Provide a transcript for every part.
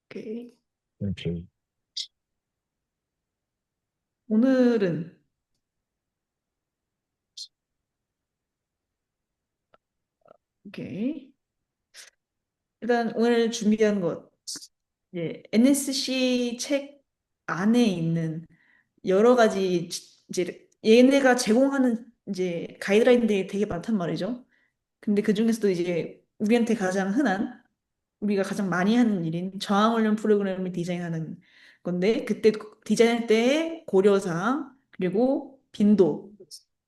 오케이. 오케이. 오늘은, 오케이. 일단 오늘 준비한 것, 이제 NSC 책 안에 있는 여러 가지 이제 얘네가 제공하는 이제 가이드라인들이 되게 많단 말이죠. 근데 그 중에서도 이제 우리한테 가장 흔한 우리가 가장 많이 하는 일인 저항훈련 프로그램을 디자인하는 건데 그때 디자인할 때의 고려사항 그리고 빈도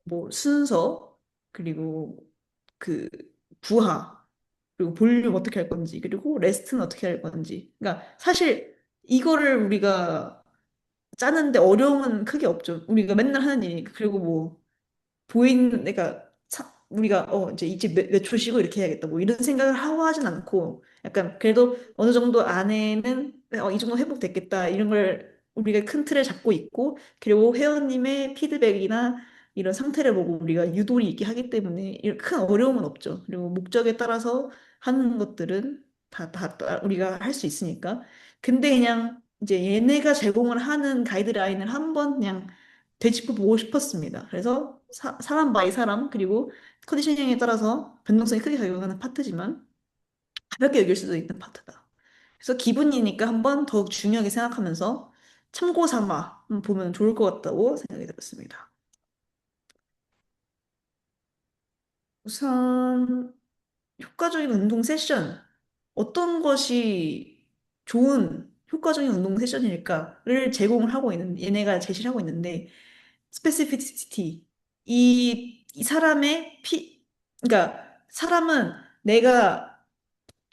뭐 순서 그리고 그 부하 그리고 볼륨 어떻게 할 건지 그리고 레스트는 어떻게 할 건지 그러니까 사실 이거를 우리가 짜는데 어려움은 크게 없죠. 우리가 맨날 하는 일이니까. 그리고 뭐 보이는 내가 우리가 이제 이제 몇 초 쉬고 이렇게 해야겠다 뭐 이런 생각을 하고 하진 않고 약간 그래도 어느 정도 안에는 이 정도 회복됐겠다 이런 걸 우리가 큰 틀을 잡고 있고 그리고 회원님의 피드백이나 이런 상태를 보고 우리가 유도리 있게 하기 때문에 이런 큰 어려움은 없죠. 그리고 목적에 따라서 하는 것들은 다 우리가 할 수 있으니까. 근데 그냥 이제 얘네가 제공을 하는 가이드라인을 한번 그냥 되짚어 보고 싶었습니다. 그래서 사람 바이 사람 그리고 컨디셔닝에 따라서 변동성이 크게 작용하는 파트지만 가볍게 여길 수도 있는 파트다. 그래서 기분이니까 한번 더욱 중요하게 생각하면서 참고 삼아 보면 좋을 것 같다고 생각이 들었습니다. 우선 효과적인 운동 세션 어떤 것이 좋은 효과적인 운동 세션일까를 제공을 하고 있는 얘네가 제시를 하고 있는데 스페시피시티 이 사람의 그러니까 사람은 내가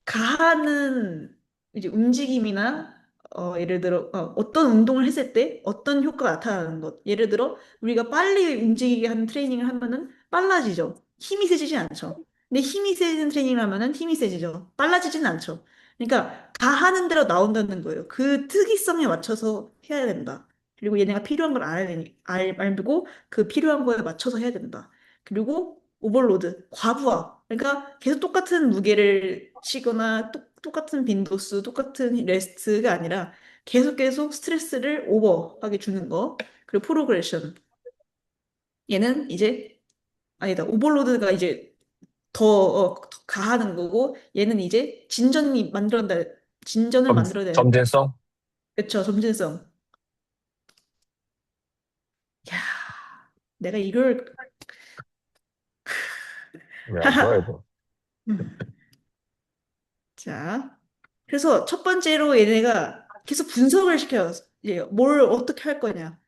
가하는 이제 움직임이나 예를 들어 어떤 운동을 했을 때 어떤 효과가 나타나는 것 예를 들어 우리가 빨리 움직이게 하는 트레이닝을 하면은 빨라지죠 힘이 세지지 않죠 근데 힘이 세지는 트레이닝을 하면은 힘이 세지죠 빨라지진 않죠 그러니까 가하는 대로 나온다는 거예요 그 특이성에 맞춰서 해야 된다 그리고 얘네가 필요한 걸 알아야 되니 알고 그 필요한 거에 맞춰서 해야 된다 그리고 오버로드 과부하 그러니까 계속 똑같은 무게를 치거나 똑같은 빈도수, 똑같은 레스트가 아니라 계속 스트레스를 오버하게 주는 거. 그리고 프로그레션. 얘는 이제 아니다. 오버로드가 이제 더 가하는 거고 얘는 이제 진전을 점, 만들어내는 점진성? 그쵸, 점진성. 야, 내가 이걸 야, 뭐야, 하하. 이거. 자, 그래서 첫 번째로 얘네가 계속 분석을 시켜요. 이제 뭘 어떻게 할 거냐.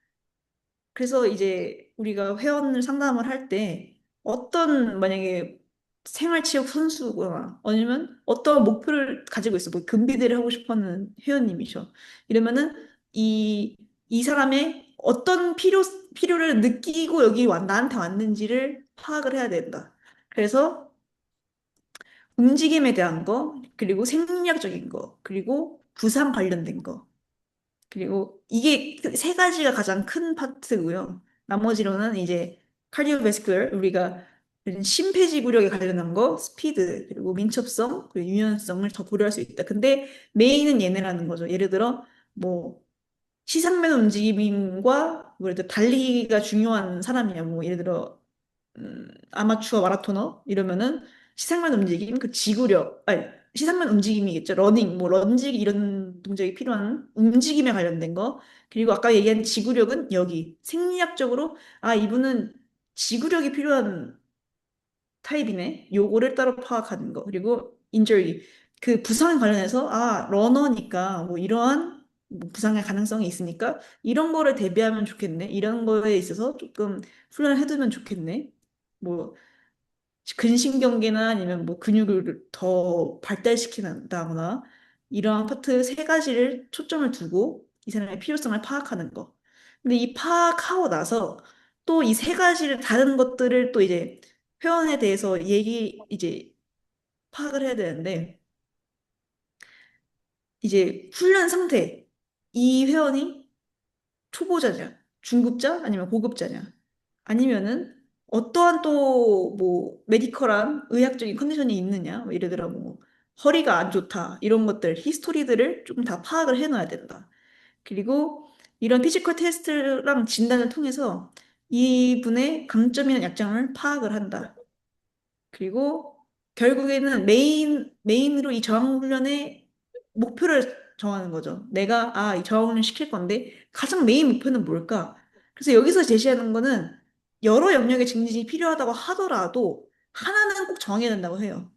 그래서 이제 우리가 회원을 상담을 할 때 어떤 만약에 생활체육 선수거나 아니면 어떤 목표를 가지고 있어. 뭐 금비대를 하고 싶어 하는 회원님이셔. 이러면은 이 사람의 어떤 필요를 느끼고 여기 나한테 왔는지를 파악을 해야 된다. 그래서 움직임에 대한 거, 그리고 생리학적인 거, 그리고 부상 관련된 거. 그리고 이게 그세 가지가 가장 큰 파트고요. 나머지로는 이제 카디오베스큘러 우리가 심폐지구력에 관련한 거, 스피드, 그리고 민첩성, 그리고 유연성을 더 고려할 수 있다. 근데 메인은 얘네라는 거죠. 예를 들어 뭐 시상면 움직임과 뭐 예를 들어 달리기가 중요한 사람이야. 뭐 예를 들어 아마추어 마라토너 이러면은 시상만 움직임, 그 지구력, 아니 시상만 움직임이겠죠. 러닝, 뭐 런지기 이런 동작이 필요한 움직임에 관련된 거. 그리고 아까 얘기한 지구력은 여기 생리학적으로 이분은 지구력이 필요한 타입이네. 요거를 따로 파악하는 거. 그리고 인저리 그 부상 관련해서 러너니까 뭐 이러한 뭐 부상의 가능성이 있으니까 이런 거를 대비하면 좋겠네. 이런 거에 있어서 조금 훈련을 해두면 좋겠네. 뭐 근신경계나 아니면 뭐 근육을 더 발달시킨다거나 이러한 파트 세 가지를 초점을 두고 이 사람의 필요성을 파악하는 거. 근데 이 파악하고 나서 또 이 세 가지를 다른 것들을 또 이제 회원에 대해서 이제 파악을 해야 되는데 이제 훈련 상태 이 회원이 초보자냐 중급자 아니면 고급자냐 아니면은 어떠한 또 뭐 메디컬한 의학적인 컨디션이 있느냐 뭐 예를 들어 뭐 허리가 안 좋다. 이런 것들, 히스토리들을 좀 다 파악을 해놔야 된다. 그리고 이런 피지컬 테스트랑 진단을 통해서 이분의 강점이나 약점을 파악을 한다. 그리고 결국에는 메인으로 이 저항훈련의 목표를 정하는 거죠. 내가, 이 저항훈련 시킬 건데, 가장 메인 목표는 뭘까? 그래서 여기서 제시하는 거는 여러 영역의 증진이 필요하다고 하더라도, 하나는 꼭 정해야 된다고 해요.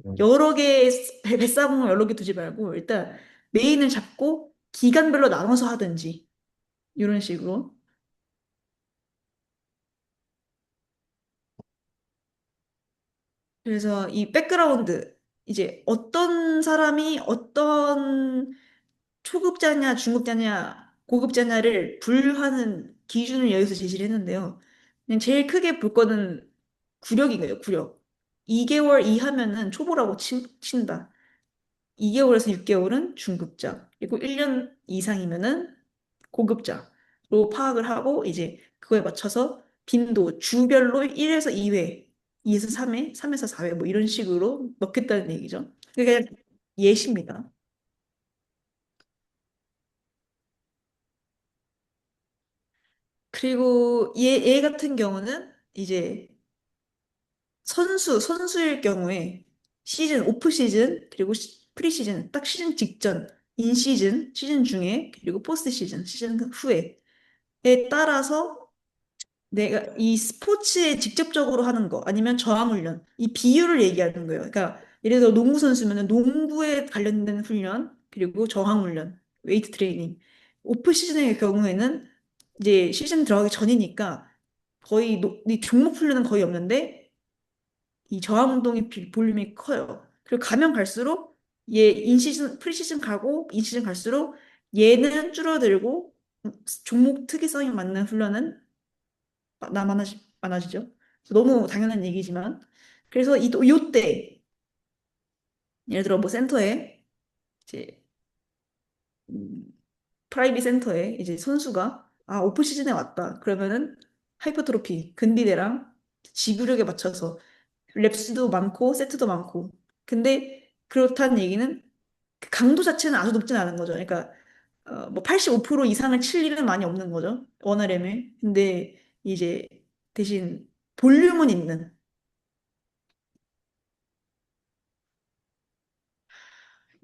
음, 여러 개, 뱃사공을 여러 개 두지 말고, 일단 메인을 잡고, 기간별로 나눠서 하든지, 이런 식으로. 그래서 이 백그라운드, 이제 어떤 사람이 어떤 초급자냐, 중급자냐, 고급자냐를 분류하는 기준을 여기서 제시를 했는데요. 그냥 제일 크게 볼 거는 구력이에요, 구력. 2개월 이하면은 초보라고 친다. 2개월에서 6개월은 중급자. 그리고 1년 이상이면은 고급자로 파악을 하고 이제 그거에 맞춰서 빈도 주별로 1에서 2회, 2에서 3회, 3에서 4회 뭐 이런 식으로 넣겠다는 얘기죠. 그게 그냥 예시입니다. 그리고 얘 같은 경우는 이제 선수일 경우에 오프 시즌, 그리고 프리 시즌, 딱 시즌 직전, 인 시즌, 시즌 중에, 그리고 포스트 시즌, 시즌 후에에 따라서 내가 이 스포츠에 직접적으로 하는 거 아니면 저항훈련 이 비율을 얘기하는 거예요. 그러니까 예를 들어 농구 선수면은 농구에 관련된 훈련 그리고 저항훈련, 웨이트 트레이닝. 오프 시즌의 경우에는 이제 시즌 들어가기 전이니까 거의 이 종목 훈련은 거의 없는데 이 저항 운동의 볼륨이 커요. 그리고 가면 갈수록 얘 인시즌 프리시즌 가고 인시즌 갈수록 얘는 줄어들고 종목 특이성에 맞는 훈련은 많아지죠. 너무 당연한 얘기지만 그래서 요때 예를 들어 뭐 센터에 이제 음, 프라이빗 센터에 이제 선수가 오프 시즌에 왔다. 그러면은 하이퍼트로피 근비대랑 지구력에 맞춰서 랩수도 많고 세트도 많고. 근데 그렇다는 얘기는 그 강도 자체는 아주 높진 않은 거죠. 그러니까 뭐 85% 이상을 칠 일은 많이 없는 거죠. 원RM에. 근데 이제 대신 볼륨은 있는.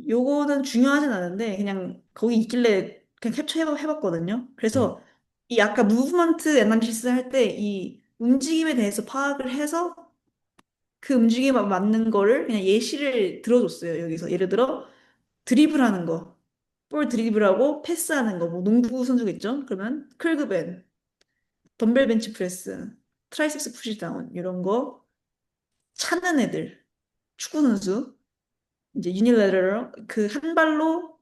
요거는 중요하진 않은데 그냥 거기 있길래 그냥 해봤거든요. 음, 그래서 이 아까 무브먼트 애널리시스 할 때 이 움직임에 대해서 파악을 해서 그 움직임에 맞는 거를 그냥 예시를 들어줬어요. 여기서 예를 들어 드리블하는 거, 볼 드리블하고 패스하는 거, 뭐 농구 선수겠죠? 그러면 클그벤, 덤벨 벤치 프레스, 트라이셉스 푸시다운 이런 거 차는 애들, 축구 선수 이제 유니레터럴 그 한 발로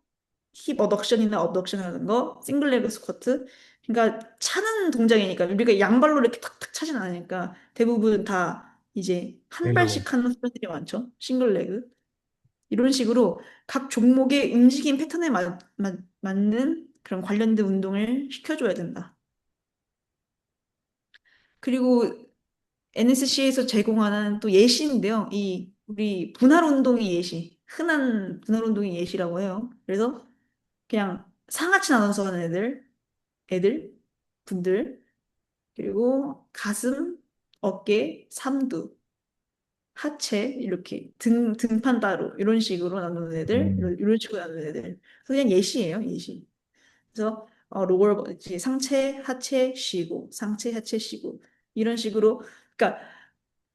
힙 어덕션이나 어덕션 하는 거, 싱글레그 스쿼트. 그러니까 차는 동작이니까 우리가 양발로 이렇게 탁탁 차진 않으니까 대부분 다 이제 한 싱글로. 발씩 하는 훈련들이 많죠. 싱글레그. 이런 식으로 각 종목의 움직임 패턴에 맞는 그런 관련된 운동을 시켜줘야 된다. 그리고 NSC에서 제공하는 또 예시인데요. 이 우리 분할 운동의 예시, 흔한 분할 운동의 예시라고 해요. 그래서 그냥 상하체 나눠서 하는 애들, 분들, 그리고 가슴, 어깨, 삼두, 하체, 이렇게 등판 따로, 이런 식으로 나누는 애들, 음, 이런 식으로 나누는 애들. 그래서 그냥 예시예요, 예시. 그래서 로걸, 이제 상체, 하체 쉬고, 상체, 하체 쉬고, 이런 식으로. 그러니까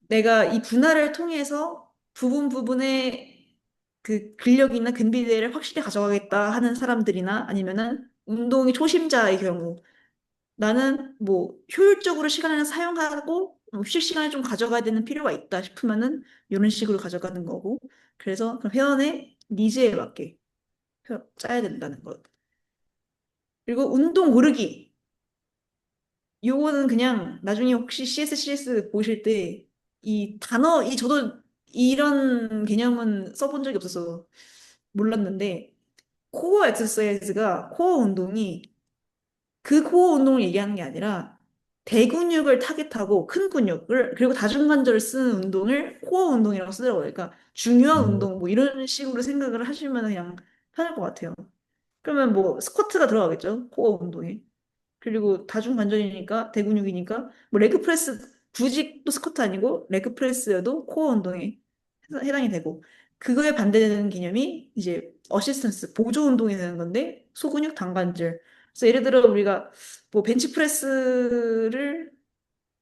내가 이 분할을 통해서 부분 부분의 그 근력이나 근비대를 확실히 가져가겠다 하는 사람들이나 아니면은 운동이 초심자의 경우 나는 뭐 효율적으로 시간을 사용하고 휴식 시간을 좀 가져가야 되는 필요가 있다 싶으면은 이런 식으로 가져가는 거고 그래서 그 회원의 니즈에 맞게 짜야 된다는 것. 그리고 운동 고르기 요거는 그냥 나중에 혹시 CS 보실 때 이 단어 이 저도 이런 개념은 써본 적이 없어서 몰랐는데 코어 운동이 그 코어 운동을 얘기하는 게 아니라 대근육을 타겟하고 큰 근육을 그리고 다중관절을 쓰는 운동을 코어 운동이라고 쓰더라고요. 그러니까 중요한 음, 운동 뭐 이런 식으로 생각을 하시면 그냥 편할 것 같아요. 그러면 뭐 스쿼트가 들어가겠죠. 코어 운동에. 그리고 다중관절이니까 대근육이니까 뭐 레그 프레스 굳이 또 스쿼트 아니고 레그 프레스여도 코어 운동에 해당이 되고 그거에 반대되는 개념이 이제 어시스턴스 보조 운동이 되는 건데 소근육 단관절. 그래서 예를 들어 우리가 뭐 벤치프레스를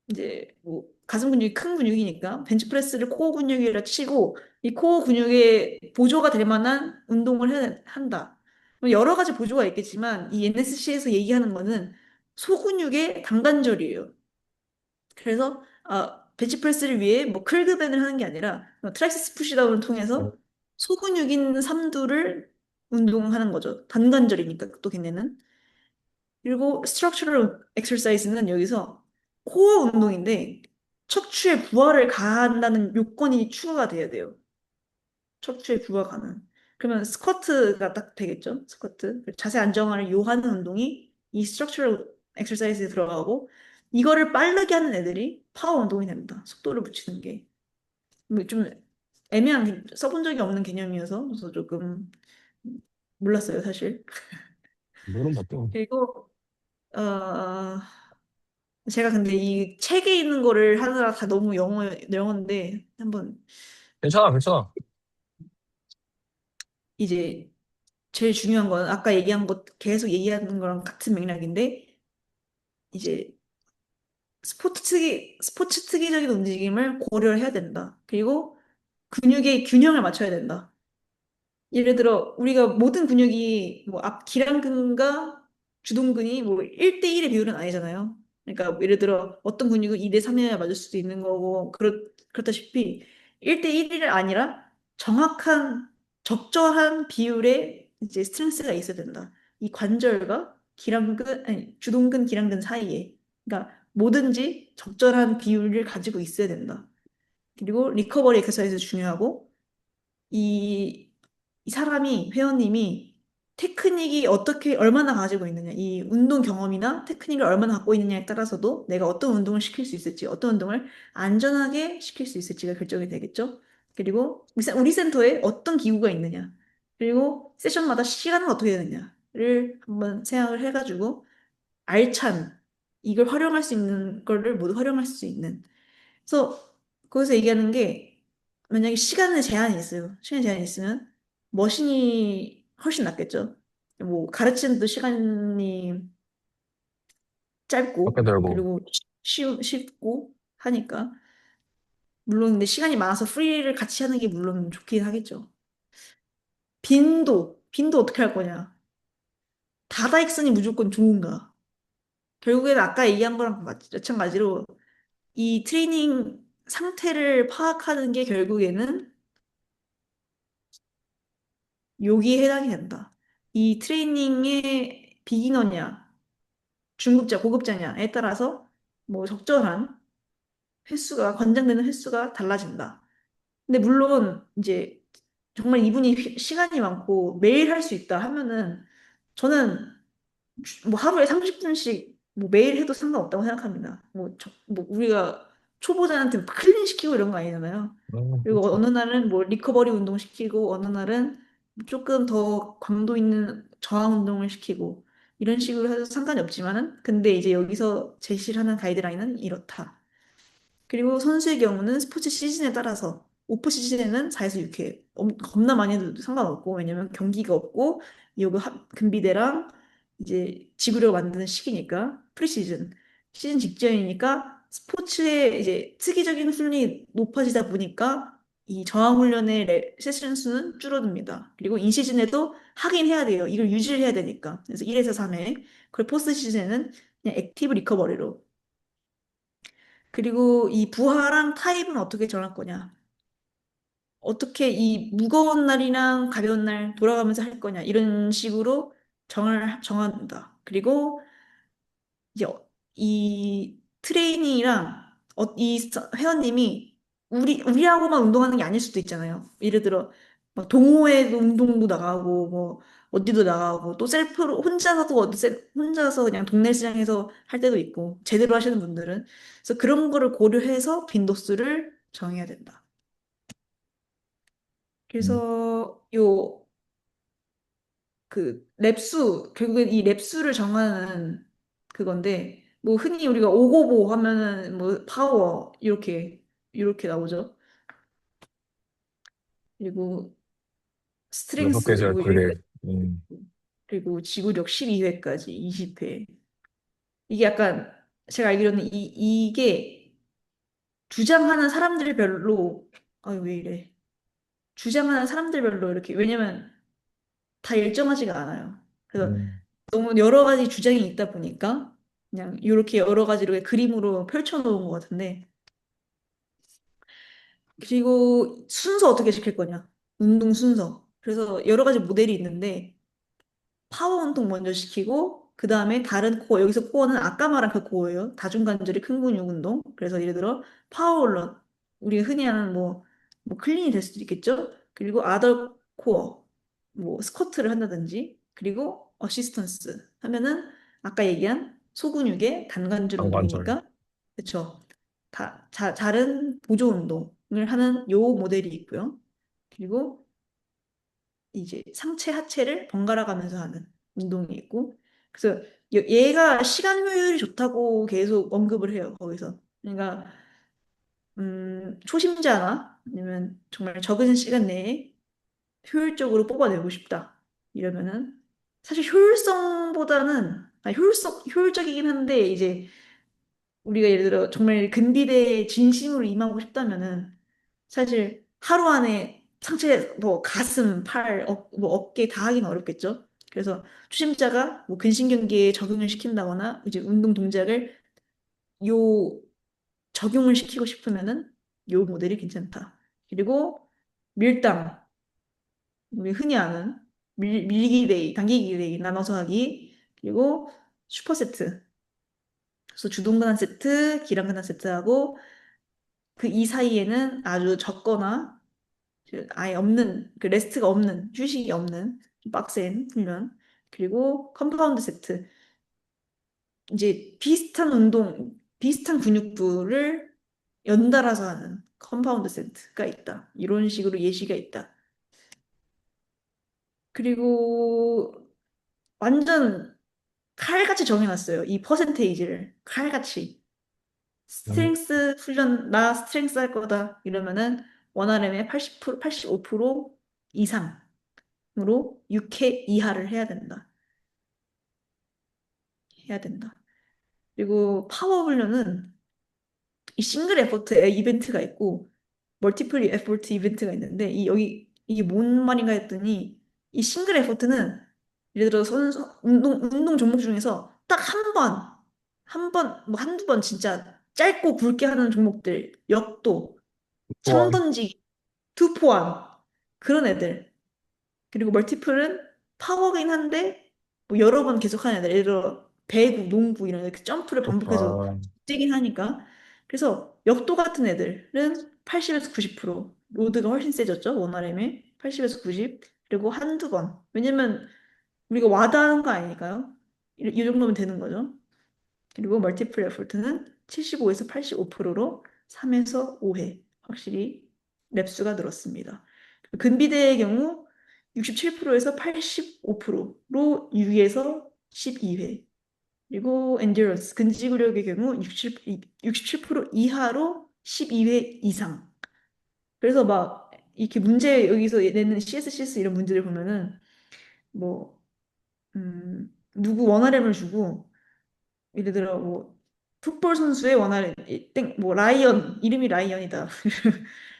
이제 뭐 가슴 근육이 큰 근육이니까 벤치프레스를 코어 근육이라 치고 이 코어 근육에 보조가 될 만한 운동을 한다. 뭐 여러 가지 보조가 있겠지만 이 NSC에서 얘기하는 거는 소근육의 단관절이에요. 그래서 벤치프레스를 위해 뭐 클그밴을 하는 게 아니라 트라이세스 푸시다운을 음, 통해서 소근육인 삼두를 운동하는 거죠. 단관절이니까 또 걔네는. 그리고 스트럭처럴 엑서사이즈는 여기서 코어 운동인데 척추의 부하를 가한다는 요건이 추가가 돼야 돼요. 척추의 부하 가능. 그러면 스쿼트가 딱 되겠죠? 스쿼트. 자세 안정화를 요하는 운동이 이 스트럭처럴 엑서사이즈에 들어가고 이거를 빠르게 하는 애들이 파워 운동이 됩니다. 속도를 붙이는 게. 뭐좀 애매한 써본 적이 없는 개념이어서 그래서 조금 몰랐어요, 사실. 물은 어때? 그리고 어, 제가 근데 이 책에 있는 거를 하느라 다 너무 영어인데 한번 괜찮아, 괜찮아. 이제 제일 중요한 건 아까 얘기한 것 계속 얘기하는 거랑 같은 맥락인데 이제 스포츠 특이적인 움직임을 고려를 해야 된다. 그리고 근육의 균형을 맞춰야 된다. 예를 들어 우리가 모든 근육이 뭐 앞 기랑근과 주동근이 뭐 1대1의 비율은 아니잖아요. 그러니까 예를 들어 어떤 근육은 2대3이어야 맞을 수도 있는 거고 그렇다시피 1대1이 아니라 정확한 적절한 비율의 이제 스트렝스가 있어야 된다. 이 관절과 기랑근 아니 주동근 기랑근 사이에 그러니까 뭐든지 적절한 비율을 가지고 있어야 된다. 그리고 리커버리 엑서사이즈 중요하고 이, 이 사람이, 회원님이 테크닉이 어떻게, 얼마나 가지고 있느냐, 이 운동 경험이나 테크닉을 얼마나 갖고 있느냐에 따라서도 내가 어떤 운동을 시킬 수 있을지, 어떤 운동을 안전하게 시킬 수 있을지가 결정이 되겠죠. 그리고 우리 센터에 어떤 기구가 있느냐, 그리고 세션마다 시간은 어떻게 되느냐를 한번 생각을 해가지고 알찬, 이걸 활용할 수 있는 거를 모두 활용할 수 있는 그래서 거기서 얘기하는 게 만약에 시간에 제한이 있어요. 시간에 제한이 있으면 머신이 훨씬 낫겠죠. 뭐 가르치는도 시간이 어깨 짧고 들고. 그리고 쉽고 하니까 물론 근데 시간이 많아서 프리를 같이 하는 게 물론 좋긴 하겠죠. 빈도 어떻게 할 거냐? 다다익선이 무조건 좋은가? 결국에는 아까 얘기한 거랑 마찬가지로 이 트레이닝 상태를 파악하는 게 결국에는 여기에 해당이 된다. 이 트레이닝의 비기너냐, 중급자, 고급자냐에 따라서 뭐 적절한 횟수가, 권장되는 횟수가 달라진다. 근데 물론 이제 정말 이분이 시간이 많고 매일 할 수 있다 하면은 저는 뭐 하루에 30분씩 뭐 매일 해도 상관없다고 생각합니다. 뭐 우리가 초보자한테 클린 시키고 이런 거 아니잖아요. 그리고 그렇지. 어느 날은 뭐 리커버리 운동 시키고 어느 날은 조금 더 강도 있는 저항 운동을 시키고 이런 식으로 해도 상관이 없지만은 근데 이제 여기서 제시를 하는 가이드라인은 이렇다. 그리고 선수의 경우는 스포츠 시즌에 따라서 오프 시즌에는 4에서 6회 겁나 많이 해도 상관없고 왜냐면 경기가 없고 요거 금비대랑 이제 지구력을 만드는 시기니까 프리시즌 시즌 직전이니까 스포츠의 이제 특기적인 훈련이 높아지다 보니까 이 저항 훈련의 세션 수는 줄어듭니다. 그리고 인시즌에도 하긴 해야 돼요. 이걸 유지를 해야 되니까. 그래서 1에서 3회. 그리고 포스트 시즌에는 그냥 액티브 리커버리로 그리고 이 부하랑 타입은 어떻게 정할 거냐? 어떻게 이 무거운 날이랑 가벼운 날 돌아가면서 할 거냐? 이런 식으로 정한다. 그리고 이제 이 트레이닝이랑 이 회원님이 우리하고만 운동하는 게 아닐 수도 있잖아요. 예를 들어 막 동호회 운동도 나가고 뭐 어디도 나가고 또 셀프로 혼자서도 혼자서 그냥 동네 시장에서 할 때도 있고 제대로 하시는 분들은 그래서 그런 거를 고려해서 빈도수를 정해야 된다. 음, 그래서 요 그 랩수 결국엔 이 랩수를 정하는 그건데 뭐 흔히 우리가 오고보 하면은 뭐 파워 이렇게 나오죠. 그리고 여섯 스트렝스 개절 뭐 그래. 여기까지 그리고 지구력 12회까지 20회. 이게 약간 제가 알기로는 이게 주장하는 사람들별로 왜 이래? 주장하는 사람들별로 이렇게 왜냐면 다 일정하지가 않아요. 그래서 음, 너무 여러 가지 주장이 있다 보니까 그냥 이렇게 여러 가지로 그림으로 펼쳐놓은 것 같은데 그리고 순서 어떻게 시킬 거냐? 운동 순서. 그래서 여러 가지 모델이 있는데 파워 운동 먼저 시키고 그 다음에 다른 코어 여기서 코어는 아까 말한 그 코어예요. 다중관절이 큰 근육 운동. 그래서 예를 들어 파워올런 우리가 흔히 하는 뭐 클린이 될 수도 있겠죠. 그리고 아덜 코어 뭐 스쿼트를 한다든지 그리고 어시스턴스 하면은 아까 얘기한 소근육의 단관절 방관절. 운동이니까 그렇죠. 다른 보조 운동을 하는 요 모델이 있고요. 그리고 이제 상체 하체를 번갈아 가면서 하는 운동이 있고 그래서 얘가 시간 효율이 좋다고 계속 언급을 해요 거기서 그러니까 초심자나 아니면 정말 적은 시간 내에 효율적으로 뽑아내고 싶다 이러면은 사실 효율성보다는 효율적이긴 한데 이제 우리가 예를 들어 정말 근비대에 진심으로 임하고 싶다면은 사실 하루 안에 상체 뭐 가슴, 팔, 뭐 어깨 다 하기는 어렵겠죠. 그래서 초심자가 뭐 근신경계에 적용을 시킨다거나 이제 운동 동작을 요 적용을 시키고 싶으면은 요 모델이 괜찮다. 그리고 밀당 우리 흔히 아는 밀기 데이, 당기기 데이 나눠서 하기 그리고 슈퍼세트 그래서 주동근 한 세트, 기랑근 한 세트하고 그 이 사이에는 아주 적거나 아예 없는 그 레스트가 없는 휴식이 없는 좀 빡센 훈련 그리고 컴파운드 세트 이제 비슷한 운동 비슷한 근육부를 연달아서 하는 컴파운드 세트가 있다 이런 식으로 예시가 있다 그리고 완전 칼같이 정해놨어요 이 퍼센테이지를 칼같이 음, 스트렝스 훈련 나 스트렝스 할 거다 이러면은 원RM의 80% 85% 이상 으로 6회 이하를 해야 된다. 그리고 파워 훈련은 이 싱글 에포트 이벤트가 있고 멀티플 에포트 이벤트가 있는데 이게 뭔 말인가 했더니 이 싱글 에포트는 예를 들어 선수 운동 종목 중에서 딱 한 번, 뭐 한두 번 진짜 짧고 굵게 하는 종목들, 역도, 창 또한, 던지기, 투포환 그런 애들 그리고 멀티플은 파워긴 한데 뭐 여러 번 계속하는 애들 예를 들어 배구, 농구 이런 이렇게 점프를 반복해서 아, 뛰긴 하니까 그래서 역도 같은 애들은 80에서 90% 로드가 훨씬 세졌죠 원RM에 80에서 90 그리고 한두 번 왜냐면 우리가 와닿는 거 아니니까요 이 정도면 되는 거죠 그리고 멀티플 에포트는 75에서 85%로 3에서 5회 확실히 랩수가 늘었습니다. 근비대의 경우 67%에서 85%로 6에서 12회 그리고 엔듀런스 근지구력의 경우 67% 이하로 12회 이상 그래서 막 이렇게 문제 여기서 내는 CSCS 이런 문제를 보면은 뭐 누구 원RM을 주고 예를 들어 뭐 풋볼 선수의 원활 땡뭐 라이언 이름이 라이언이다.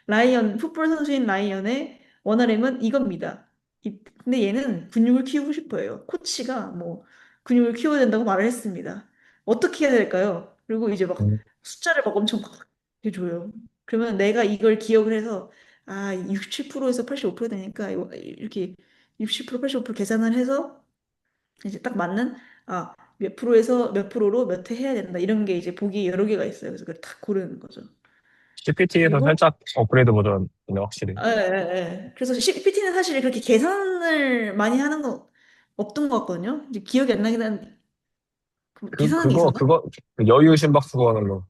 라이언 풋볼 선수인 라이언의 원활함은 이겁니다. 근데 얘는 근육을 키우고 싶어요. 코치가 뭐 근육을 키워야 된다고 말을 했습니다. 어떻게 해야 될까요? 그리고 이제 막 음, 숫자를 막 엄청 막 해줘요. 그러면 내가 이걸 기억을 해서 67%에서 85% 되니까 이렇게 60% 85% 계산을 해서 이제 딱 맞는 몇 프로에서 몇 프로로 몇 회 해야 된다 이런 게 이제 보기 여러 개가 있어요. 그래서 그걸 딱 고르는 거죠. CPT에서 그리고 살짝 업그레이드 버전이네, 확실히. 예, 예, 예. 그래서 PT는 사실 그렇게 계산을 많이 하는 거 없던 것 같거든요. 이제 기억이 안 나긴 한데 계산한 게 그거, 있었나? 그거, 그 여유 심박 수거 하는 거.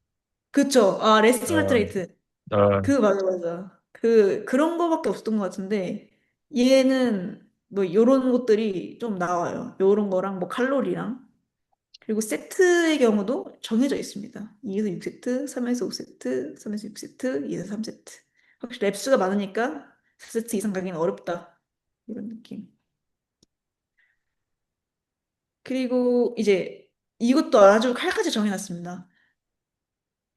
그쵸. 아, 레스팅 하트 어, 레이트. 어, 맞아, 맞아. 그런 거밖에 없었던 것 같은데, 얘는 뭐, 요런 것들이 좀 나와요. 요런 거랑 뭐, 칼로리랑. 그리고 세트의 경우도 정해져 있습니다. 2에서 6세트, 3에서 5세트, 3에서 6세트, 2에서 3세트. 확실히 랩수가 많으니까 4세트 이상 가기는 어렵다. 이런 느낌. 그리고 이제 이것도 아주 칼같이 정해놨습니다.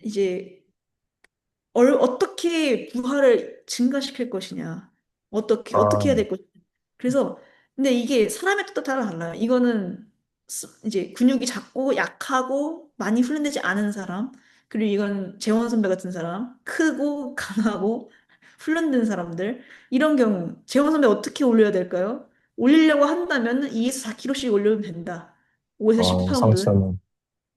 이제 어떻게 부하를 증가시킬 것이냐. 어떻게 해야 아, 될 것이냐. 그래서, 근데 이게 사람에 따라 달라요. 이거는 이제 근육이 작고 약하고 많이 훈련되지 않은 사람, 그리고 이건 재원 선배 같은 사람, 크고 강하고 훈련된 사람들, 이런 경우, 재원 선배 어떻게 올려야 될까요? 올리려고 한다면 2에서 4kg씩 올려도 된다. 5에서 상체 10파운드. 는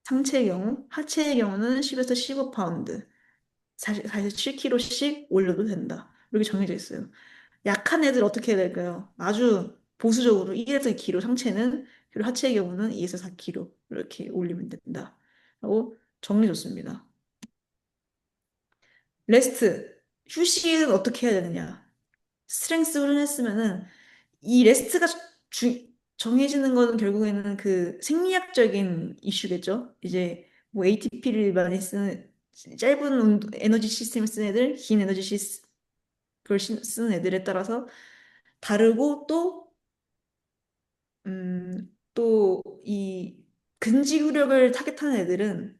상체의 경우, 하체의 경우는 10에서 15파운드. 7kg씩 올려도 된다. 이렇게 정해져 있어요. 약한 애들 어떻게 해야 될까요? 아주 보수적으로 1에서 2kg 상체는, 그리고 하체의 경우는 2에서 4kg 이렇게 올리면 된다. 라고 정리해줬습니다. 레스트, 휴식은 어떻게 해야 되느냐? 스트렝스 훈련했으면은 이 레스트가 정해지는 건 결국에는 그 생리학적인 이슈겠죠. 이제 뭐 ATP를 많이 쓰는 짧은 에너지 시스템을 쓰는 애들, 긴 에너지 그걸 쓰는 애들에 따라서 다르고 또 이 근지구력을 타겟하는 애들은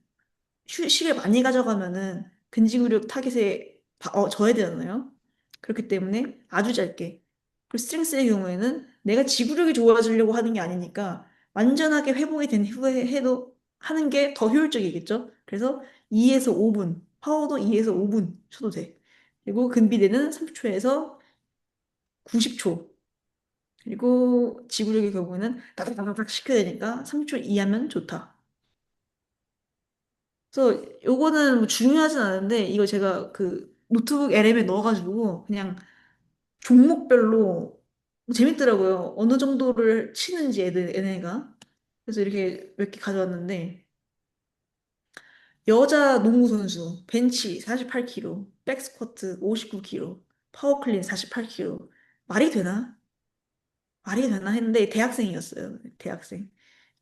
휴식을 많이 가져가면은 근지구력 타겟에 져야 되잖아요. 그렇기 때문에 아주 짧게. 그리고 스트렝스의 경우에는 내가 지구력이 좋아지려고 하는 게 아니니까 완전하게 회복이 된 후에 해도 하는 게 더 효율적이겠죠. 그래서 2에서 5분, 파워도 2에서 5분 쳐도 돼. 그리고 근비대는 30초에서 90초. 그리고 지구력의 경우에는 다닥다닥 시켜야 되니까 30초 이하면 좋다. 그래서 요거는 뭐 중요하진 않은데 이거 제가 그 노트북 LM에 넣어가지고 그냥 종목별로 재밌더라고요. 어느 정도를 치는지 얘네가. 그래서 이렇게 몇 개 가져왔는데 여자 농구 선수 벤치 48kg, 백스쿼트 59kg, 파워클린 48kg. 말이 되나? 말이 되나 했는데 대학생이었어요. 대학생.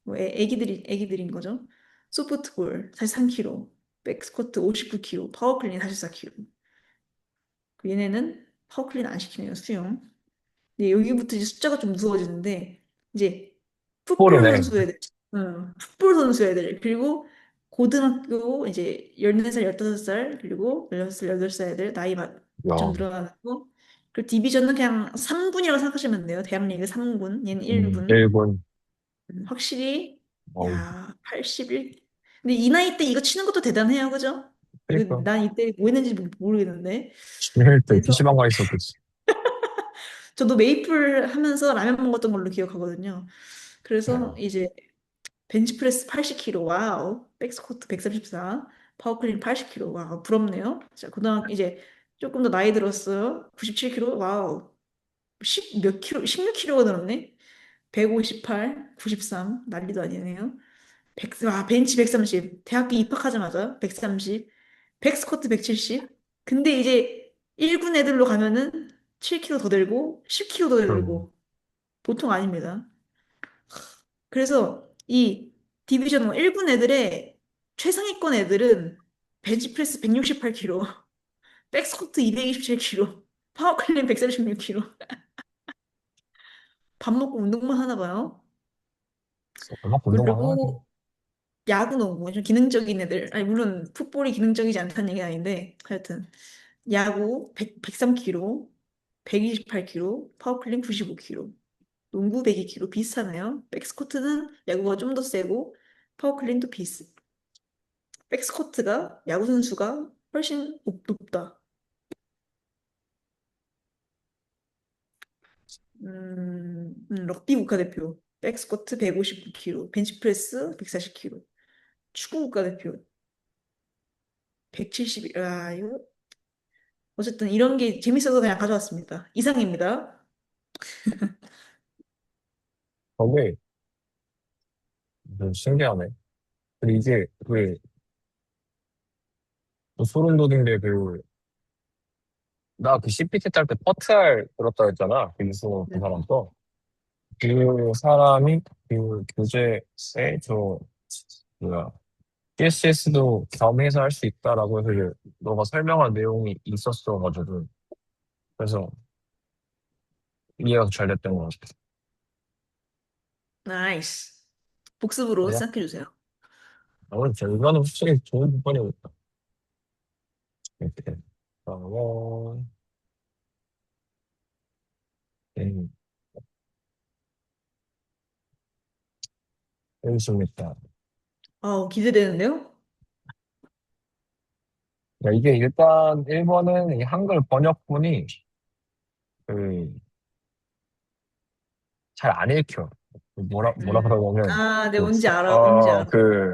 뭐 애기들인 거죠. 소프트볼 43kg, 백스쿼트 59kg, 파워클린 44kg. 얘네는 파워클린 안 시키네요, 수영. 근데 여기부터 이제 숫자가 좀 무서워지는데, 이제 풋볼 폴이네. 선수 애들, 풋볼 선수 애들, 그리고 고등학교 이제 14살, 15살, 그리고 16살, 8살 애들, 좀 야, 늘어나는 거. 그리고 디비전은 그냥 3군이라고 생각하시면 돼요. 대학리그 3군, 얘는 1군. 일본, 확실히, 어, 야, 81. 근데 이 나이 때 이거 치는 것도 대단해요, 그죠? 이거 그니까. 난 이때 뭐 했는지 모르겠는데. 중일 때 그래서 PC방 가 있었겠지. 저도 메이플 하면서 라면 먹었던 걸로 기억하거든요. 그래서 어, 이제 벤치프레스 80kg, 와우. 백스쿼트 134, 파워클린 80kg, 와우. 부럽네요. 자, 그다음 이제 조금 더 나이 들었어요. 97kg, 와우. 10 몇 킬로, 16kg가 늘었네. 158, 93, 난리도 아니네요. 벤치 130. 대학교 입학하자마자 130. 백스쿼트 170. 근데 이제 1군 애들로 가면은 7kg 더 들고 10kg 더 그, 들고 보통 아닙니다. 그래서 이 디비전 1군 애들의 최상위권 애들은 벤치프레스 168kg, 백스쿼트 227kg, 파워클린 136kg. 밥 먹고 운동만 하나 봐요. 얼마 운동만 하지. 그리고 야구, 농구, 좀 기능적인 애들. 아니, 물론 풋볼이 기능적이지 않다는 얘기는 아닌데, 하여튼. 야구 103kg, 128kg, 파워클린 95kg, 농구 102kg 비슷하네요. 백스코트는 야구가 좀 더 세고, 파워클린도 비슷. 백스코트가 야구 선수가 훨씬 높다. 럭비 국가대표. 백스코트 159kg, 벤치프레스 140kg, 축구 국가대표 170. 아, 이거 어쨌든 이런 게 재밌어서 그냥 가져왔습니다. 이상입니다. 저게 좀 신기하네. 근데 이게 또 소름 돋은 게 나 그 CPT 딸 때 퍼트알 들었다 했잖아. 그 유승호 그 네. 사람 또. 그 사람이 그 교재에 뭐야, CSS도 겸해서 할 수 있다라고 해서 너가 설명한 내용이 있었어가지고. 그래서 이해가 잘 됐던 것 같아. 나이스. 복습으로 그래? 시작해주세요. 이거는 확실히 좋은 부분이겠다. 이렇게. 음, 재밌습니다. 기대되는데요? 이게 일단 1번은 이 한글 번역본이 그 잘 안 읽혀. 뭐라 그러냐면, 네, 뭔지 알아, 뭔지 알아.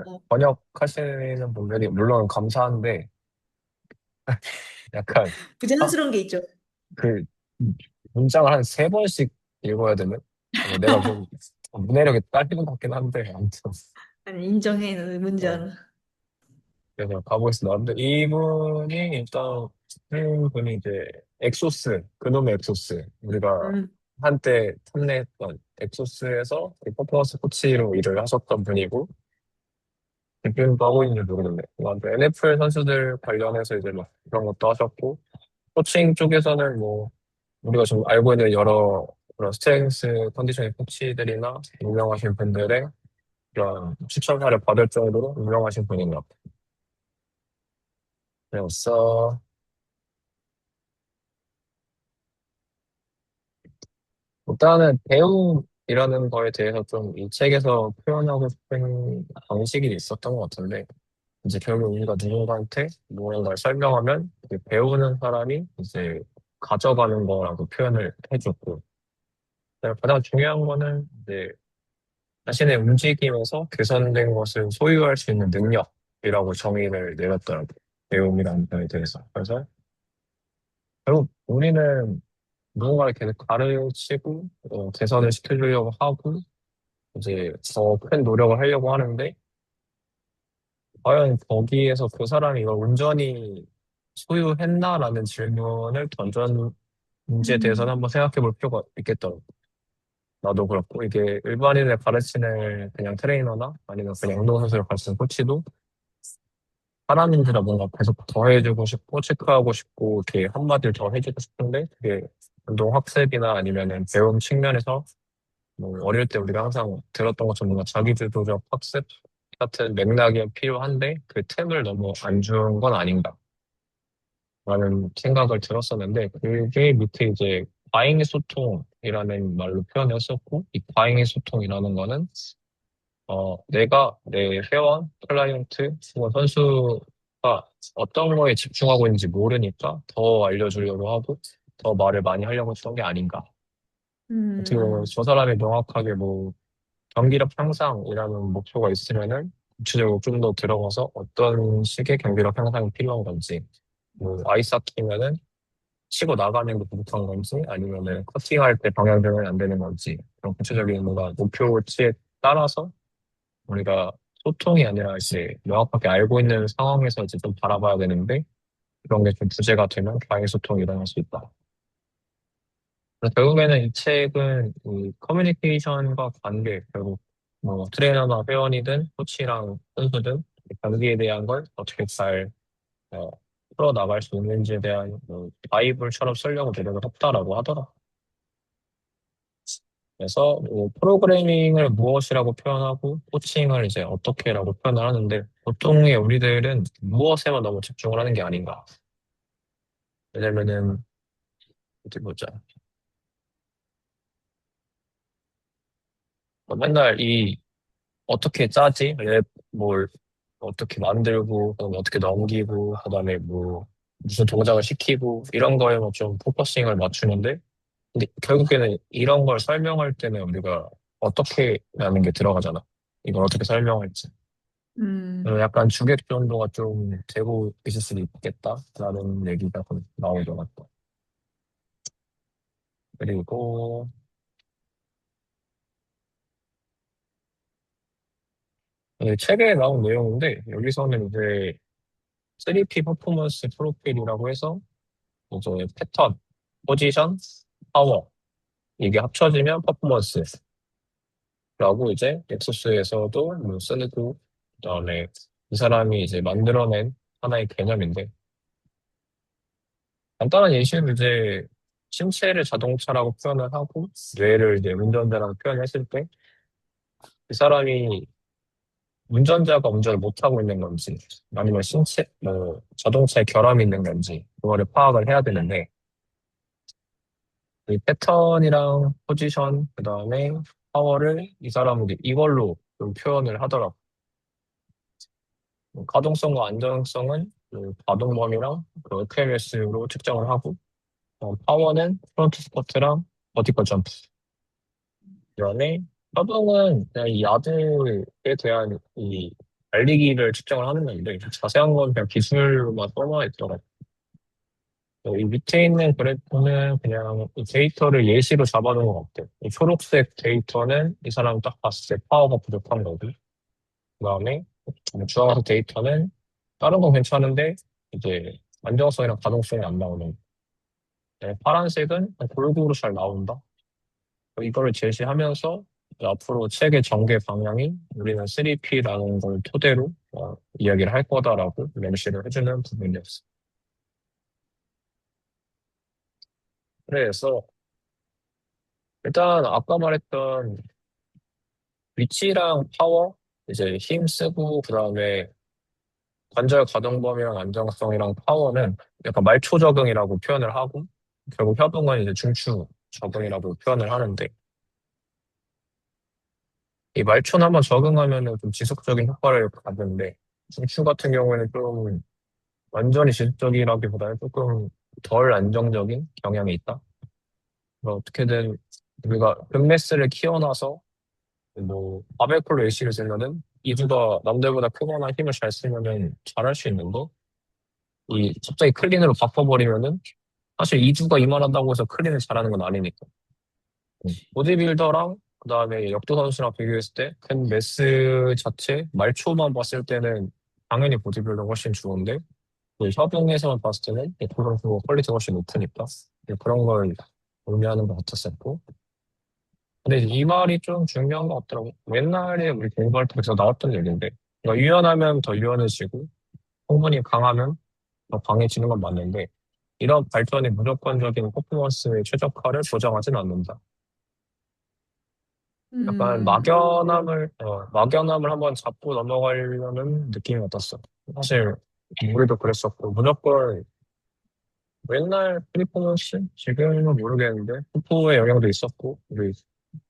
어, 번역하시는 분들이 물론 감사한데, 약간, 아, 부자연스러운 게 있죠. 그, 문장을 한 세 번씩 읽어야 되는? 내가 좀 문해력이 딸리는 것 같긴 한데, 아무튼. 아니, 인정해. 뭔지 어, 알아. 그래서 가보겠습니다. 근데 이분이 일단, 분이 이제, 그놈의 엑소스. 우리가 음, 한때 탐내했던 엑소스에서 퍼포먼스 코치로 일을 하셨던 분이고, 대표님도 하고 있는지 모르겠네. NFL 선수들 관련해서 이제 막 그런 것도 하셨고, 코칭 쪽에서는 뭐, 우리가 지금 알고 있는 여러 그런 스트렝스 컨디셔닝 코치들이나 유명하신 분들의 그런 추천사를 받을 정도로 유명하신 분인 것 같아요. 그래서 일단은 배움이라는 거에 대해서 좀 이 책에서 표현하고 싶은 방식이 있었던 것 같은데, 이제 결국 우리가 누군가한테 무언가를 설명하면 그 배우는 사람이 이제 가져가는 거라고 표현을 해줬고, 그다음에 가장 중요한 거는 이제 자신의 움직임에서 개선된 것을 소유할 수 있는 능력이라고 정의를 내렸더라고요. 배움이라는 거에 대해서. 그래서 결국 우리는 누군가를 계속 가르치고 개선을 시켜주려고 하고 이제 더 큰 노력을 하려고 하는데 과연 거기에서 그 사람이 이걸 온전히 소유했나라는 질문을 던졌는지에 대해서는 음, 한번 생각해 볼 필요가 있겠더라고요. 나도 그렇고 이게 일반인을 가르치는 그냥 트레이너나 아니면 그냥 운동선수를 가르치는 코치도 사람인지라 뭔가 계속 더 해주고 싶고 체크하고 싶고 이렇게 한마디를 더 해주고 싶은데 그게 운동 학습이나 아니면은 배움 측면에서 뭐 어릴 때 우리가 항상 들었던 것처럼 뭔가 자기주도적 학습 같은 맥락이 필요한데 그 템을 너무 안 준 건 아닌가 라는 생각을 들었었는데 그게 밑에 이제 과잉 소통이라는 말로 표현했었고 이 과잉 소통이라는 거는 내가 내 회원, 클라이언트, 혹은 선수가 어떤 거에 집중하고 있는지 모르니까 더 알려주려고 하고 더 말을 많이 하려고 했던 게 아닌가. 어떻게 보면 음, 저 사람이 명확하게 뭐 경기력 향상이라는 목표가 있으면은 구체적으로 좀 더 들어가서 어떤 식의 경기력 향상이 필요한 건지, 뭐 아이스 하키면은 치고 나가는 게 부족한 건지, 아니면은 커팅할 때 방향전환이 안 되는 건지, 그런 구체적인 뭔가 목표치에 따라서 우리가 소통이 아니라 이제 명확하게 알고 있는 상황에서 이제 좀 바라봐야 되는데 그런 게 좀 부재가 되면 과잉 소통이 일어날 수 있다. 그래서 결국에는 이 책은 이 커뮤니케이션과 관계, 결국 뭐 트레이너나 회원이든 코치랑 선수든 이 관계에 대한 걸 어떻게 잘 어, 풀어나갈 수 있는지에 대한 뭐 바이블처럼 쓰려고 노력을 했다라고 하더라. 그래서 뭐 프로그래밍을 무엇이라고 표현하고 코칭을 이제 어떻게라고 표현을 하는데 보통의 우리들은 무엇에만 너무 집중을 하는 게 아닌가. 왜냐면은 어디 보자. 맨날 이 어떻게 짜지? 뭘 어떻게 만들고 그다음에 어떻게 넘기고 그다음에 뭐 무슨 동작을 시키고 이런 거에만 좀 포커싱을 맞추는데 근데 결국에는 이런 걸 설명할 때는 우리가 어떻게라는 게 들어가잖아. 이걸 어떻게 설명할지. 약간 주객 정도가 좀 되고 있을 수도 있겠다라는 얘기가 좀 나오더라고. 그리고 책에 나온 내용인데, 여기서는 이제 3P 퍼포먼스 프로필이라고 해서, 이제 패턴, 포지션, 파워, 이게 합쳐지면 퍼포먼스라고 이제 엑소스에서도 뭐 쓰고, 그다음에 이 사람이 이제 만들어낸 하나의 개념인데, 간단한 예시는 이제 신체를 자동차라고 표현을 하고, 뇌를 이제 운전자라고 표현했을 때, 그 사람이 운전자가 운전을 못하고 있는 건지, 아니면 신체, 뭐, 자동차에 결함이 있는 건지, 그거를 파악을 해야 되는데, 이 패턴이랑 포지션, 그 다음에 파워를 이 사람은 이걸로 좀 표현을 하더라고. 가동성과 안정성은 그 가동 범위랑 그 FMS로 측정을 하고, 파워는 프론트 스쿼트랑 버티컬 점프. 그다음에 협응은 그냥 이 야드에 대한 이 달리기를 측정을 하는 건데 자세한 건 그냥 기술로만 써놔 있더라고요. 이 밑에 있는 그래프는 그냥 이 데이터를 예시로 잡아놓은 것 같아요. 이 초록색 데이터는 이 사람 딱 봤을 때 파워가 부족한 거고, 그다음에 주황색 데이터는 다른 건 괜찮은데 이제 안정성이랑 가동성이 안 나오는. 파란색은 골고루 잘 나온다. 이거를 제시하면서 앞으로 책의 전개 방향이 우리는 3P라는 걸 토대로 이야기를 할 거다라고 명시를 해주는 부분이었어. 그래서 일단 아까 말했던 위치랑 파워, 이제 힘 쓰고 그다음에 관절 가동 범위랑 안정성이랑 파워는 약간 말초 적응이라고 표현을 하고 결국 협응은 이제 중추 적응이라고 표현을 하는데 이 말초는 한번 적응하면은 좀 지속적인 효과를 받는데 중추 같은 경우에는 좀 완전히 지속적이라기보다는 조금 덜 안정적인 경향이 있다. 어떻게든 우리가 빅매스를 키워놔서 뭐 바벨콜로 예시를 들면은 이두가 남들보다 크거나 힘을 잘 쓰면은 잘할 수 있는데 이 갑자기 클린으로 바꿔버리면은 사실 이두가 이만하다고 해서 클린을 잘하는 건 아니니까. 보디빌더랑 그다음에 역도 선수랑 비교했을 때 큰 매스 자체 말초만 봤을 때는 당연히 보디빌더가 훨씬 좋은데 협용에서만 봤을 때는 F 선수가 퀄리티가 훨씬 높으니까 그런 걸 의미하는 것 같았었고 근데 이 말이 좀 중요한 것 같더라고. 옛날에 우리 공부할 때 계속 나왔던 얘기인데 그러니까 유연하면 더 유연해지고 성분이 강하면 더 강해지는 건 맞는데 이런 발전이 무조건적인 퍼포먼스의 최적화를 보장하진 않는다. 약간 음, 막연함을 한번 잡고 넘어가려는 느낌이 같았어. 사실 우리도 그랬었고 무조건 맨날 프리퍼런스? 지금은 모르겠는데, 후포의 영향도 있었고, 우리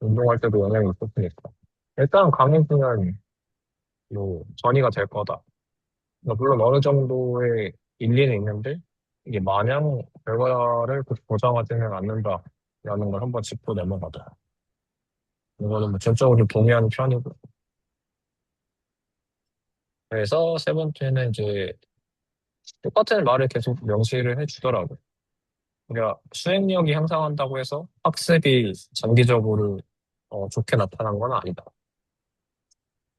운동할 때도 영향이 있었으니까. 일단 강해지면, 뭐, 전이가 될 거다. 물론 어느 정도의 일리는 있는데, 이게 마냥 결과를 보장하지는 않는다라는 걸 한번 짚고 넘어가자. 이거는 뭐 전적으로 좀 동의하는 편이고. 그래서 세 번째는 이제 똑같은 말을 계속 명시를 해주더라고. 우리가 수행력이 향상한다고 해서 학습이 장기적으로 좋게 나타난 건 아니다.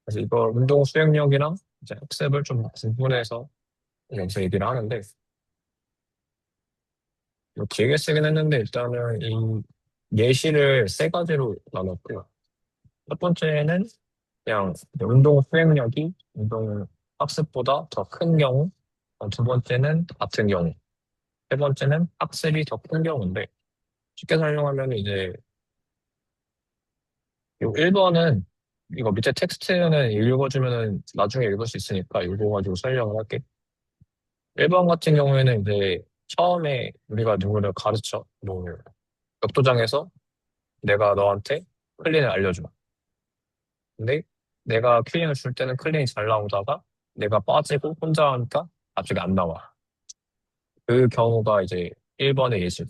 그래서 이걸 운동 수행력이랑 이제 학습을 좀 구분해서 여기서 얘기를 하는데 뭐 길게 쓰긴 했는데 일단은 이 예시를 세 가지로 나눴고요. 첫 번째는 그냥 운동 수행력이 운동 학습보다 더 큰 경우, 두 번째는 같은 경우, 세 번째는 학습이 더 큰 경우인데 쉽게 설명하면 이제 요 1번은 이거 밑에 텍스트는 읽어주면은 나중에 읽을 수 있으니까 읽어가지고 설명을 할게. 1번 같은 경우에는 이제 처음에 우리가 누구를 가르쳐. 뭐, 역도장에서 내가 너한테 클린을 알려줘. 근데 내가 클린을 줄 때는 클린이 잘 나오다가 내가 빠지고 혼자 하니까 갑자기 안 나와. 그 경우가 이제 1번의 예시.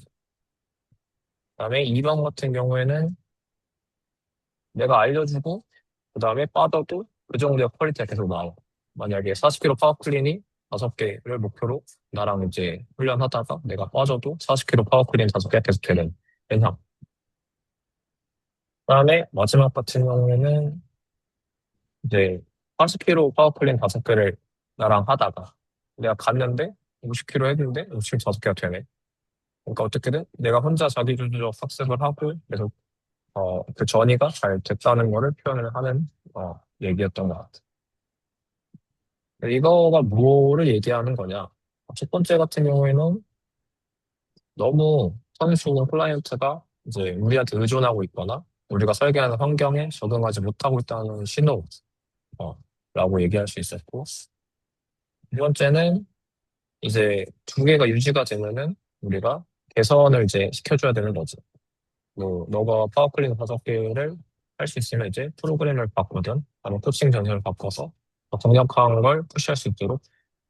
그다음에 2번 같은 경우에는 내가 알려주고 그다음에 빠져도 그 정도의 퀄리티가 계속 나와. 만약에 40kg 파워 클린이 5개를 목표로 나랑 이제 훈련하다가 내가 빠져도 40kg 파워 클린 5개 계속 되는 현상. 그다음에 마지막 같은 경우에는 이제 40km 파워클린 5개를 나랑 하다가 내가 갔는데 50km 했는데 55개가 되네. 그러니까 어떻게든 내가 혼자 자기주도적 학습을 하고 그래서 그 전이가 잘 됐다는 거를 표현을 하는 얘기였던 것 같아. 이거가 뭐를 얘기하는 거냐? 첫 번째 같은 경우에는 너무 선수 클라이언트가 이제 우리한테 의존하고 있거나 우리가 설계하는 환경에 적응하지 못하고 있다는 신호, 라고 얘기할 수 있었고, 두 번째는 이제 두 개가 유지가 되면은 우리가 개선을 이제 시켜줘야 되는 거지. 뭐, 너가 파워클린 5개를 할 수 있으면 이제 프로그램을 바꾸든 아니면 코칭 전술을 바꿔서 더 강력한 걸 푸시할 수 있도록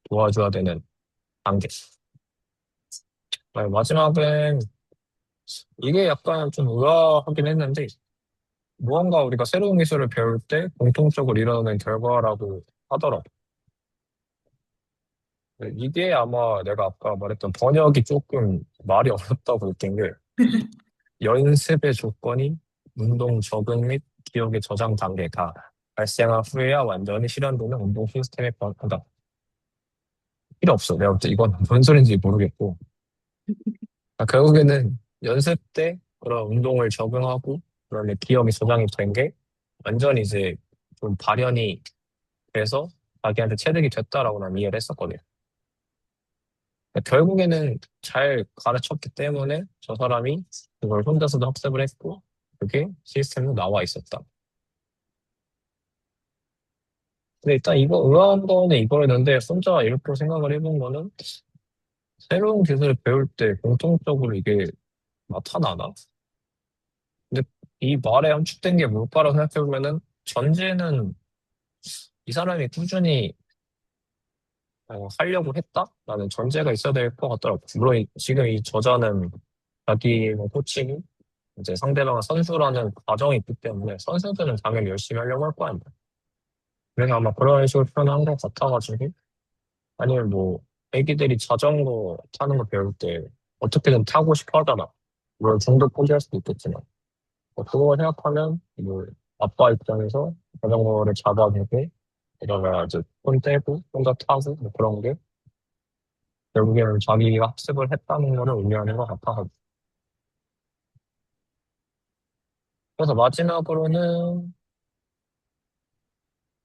도와줘야 되는 단계. 마지막은 이게 약간 좀 의아하긴 했는데 무언가 우리가 새로운 기술을 배울 때 공통적으로 이루어낸 결과라고 하더라고. 이게 아마 내가 아까 말했던 번역이 조금 말이 어렵다고 느낀 게 연습의 조건이 운동 적응 및 기억의 저장 단계가 발생한 후에야 완전히 실현되는 운동 시스템의 변화다. 필요 없어. 내가 볼 때 이건 뭔 소린지 모르겠고. 결국에는 연습 때 그런 운동을 적응하고 그다음에 기억이 저장이 된 게 완전히 이제 좀 발현이 돼서 자기한테 체득이 됐다라고 난 이해를 했었거든. 결국에는 잘 가르쳤기 때문에 저 사람이 그걸 혼자서도 학습을 했고 그게 시스템으로 나와 있었다. 근데 일단 이거 의아한 거는 이거였는데 혼자 일부러 생각을 해본 거는 새로운 기술을 배울 때 공통적으로 이게 나타나나? 근데 이 말에 함축된 게 뭘까라고 생각해보면은 전제는 이 사람이 꾸준히 하려고 했다라는 전제가 있어야 될 것 같더라고. 물론 지금 이 저자는 자기 뭐 코칭이 이제 상대방은 선수라는 과정이 있기 때문에 선수들은 당연히 열심히 하려고 할 거 아니야. 그래서 아마 그런 식으로 표현한 것 같아가지고 아니면 뭐 애기들이 자전거 타는 거 배울 때 어떻게든 타고 싶어 하잖아. 물론 중도 포기할 수도 있겠지만 그거 생각하면 뭐 아빠 입장에서 자전거를 잡아주고 그러다가 이제 손 떼고 혼자 타고 뭐 그런 게 결국에는 자기가 학습을 했다는 거를 의미하는 것 같아서 그래서 마지막으로는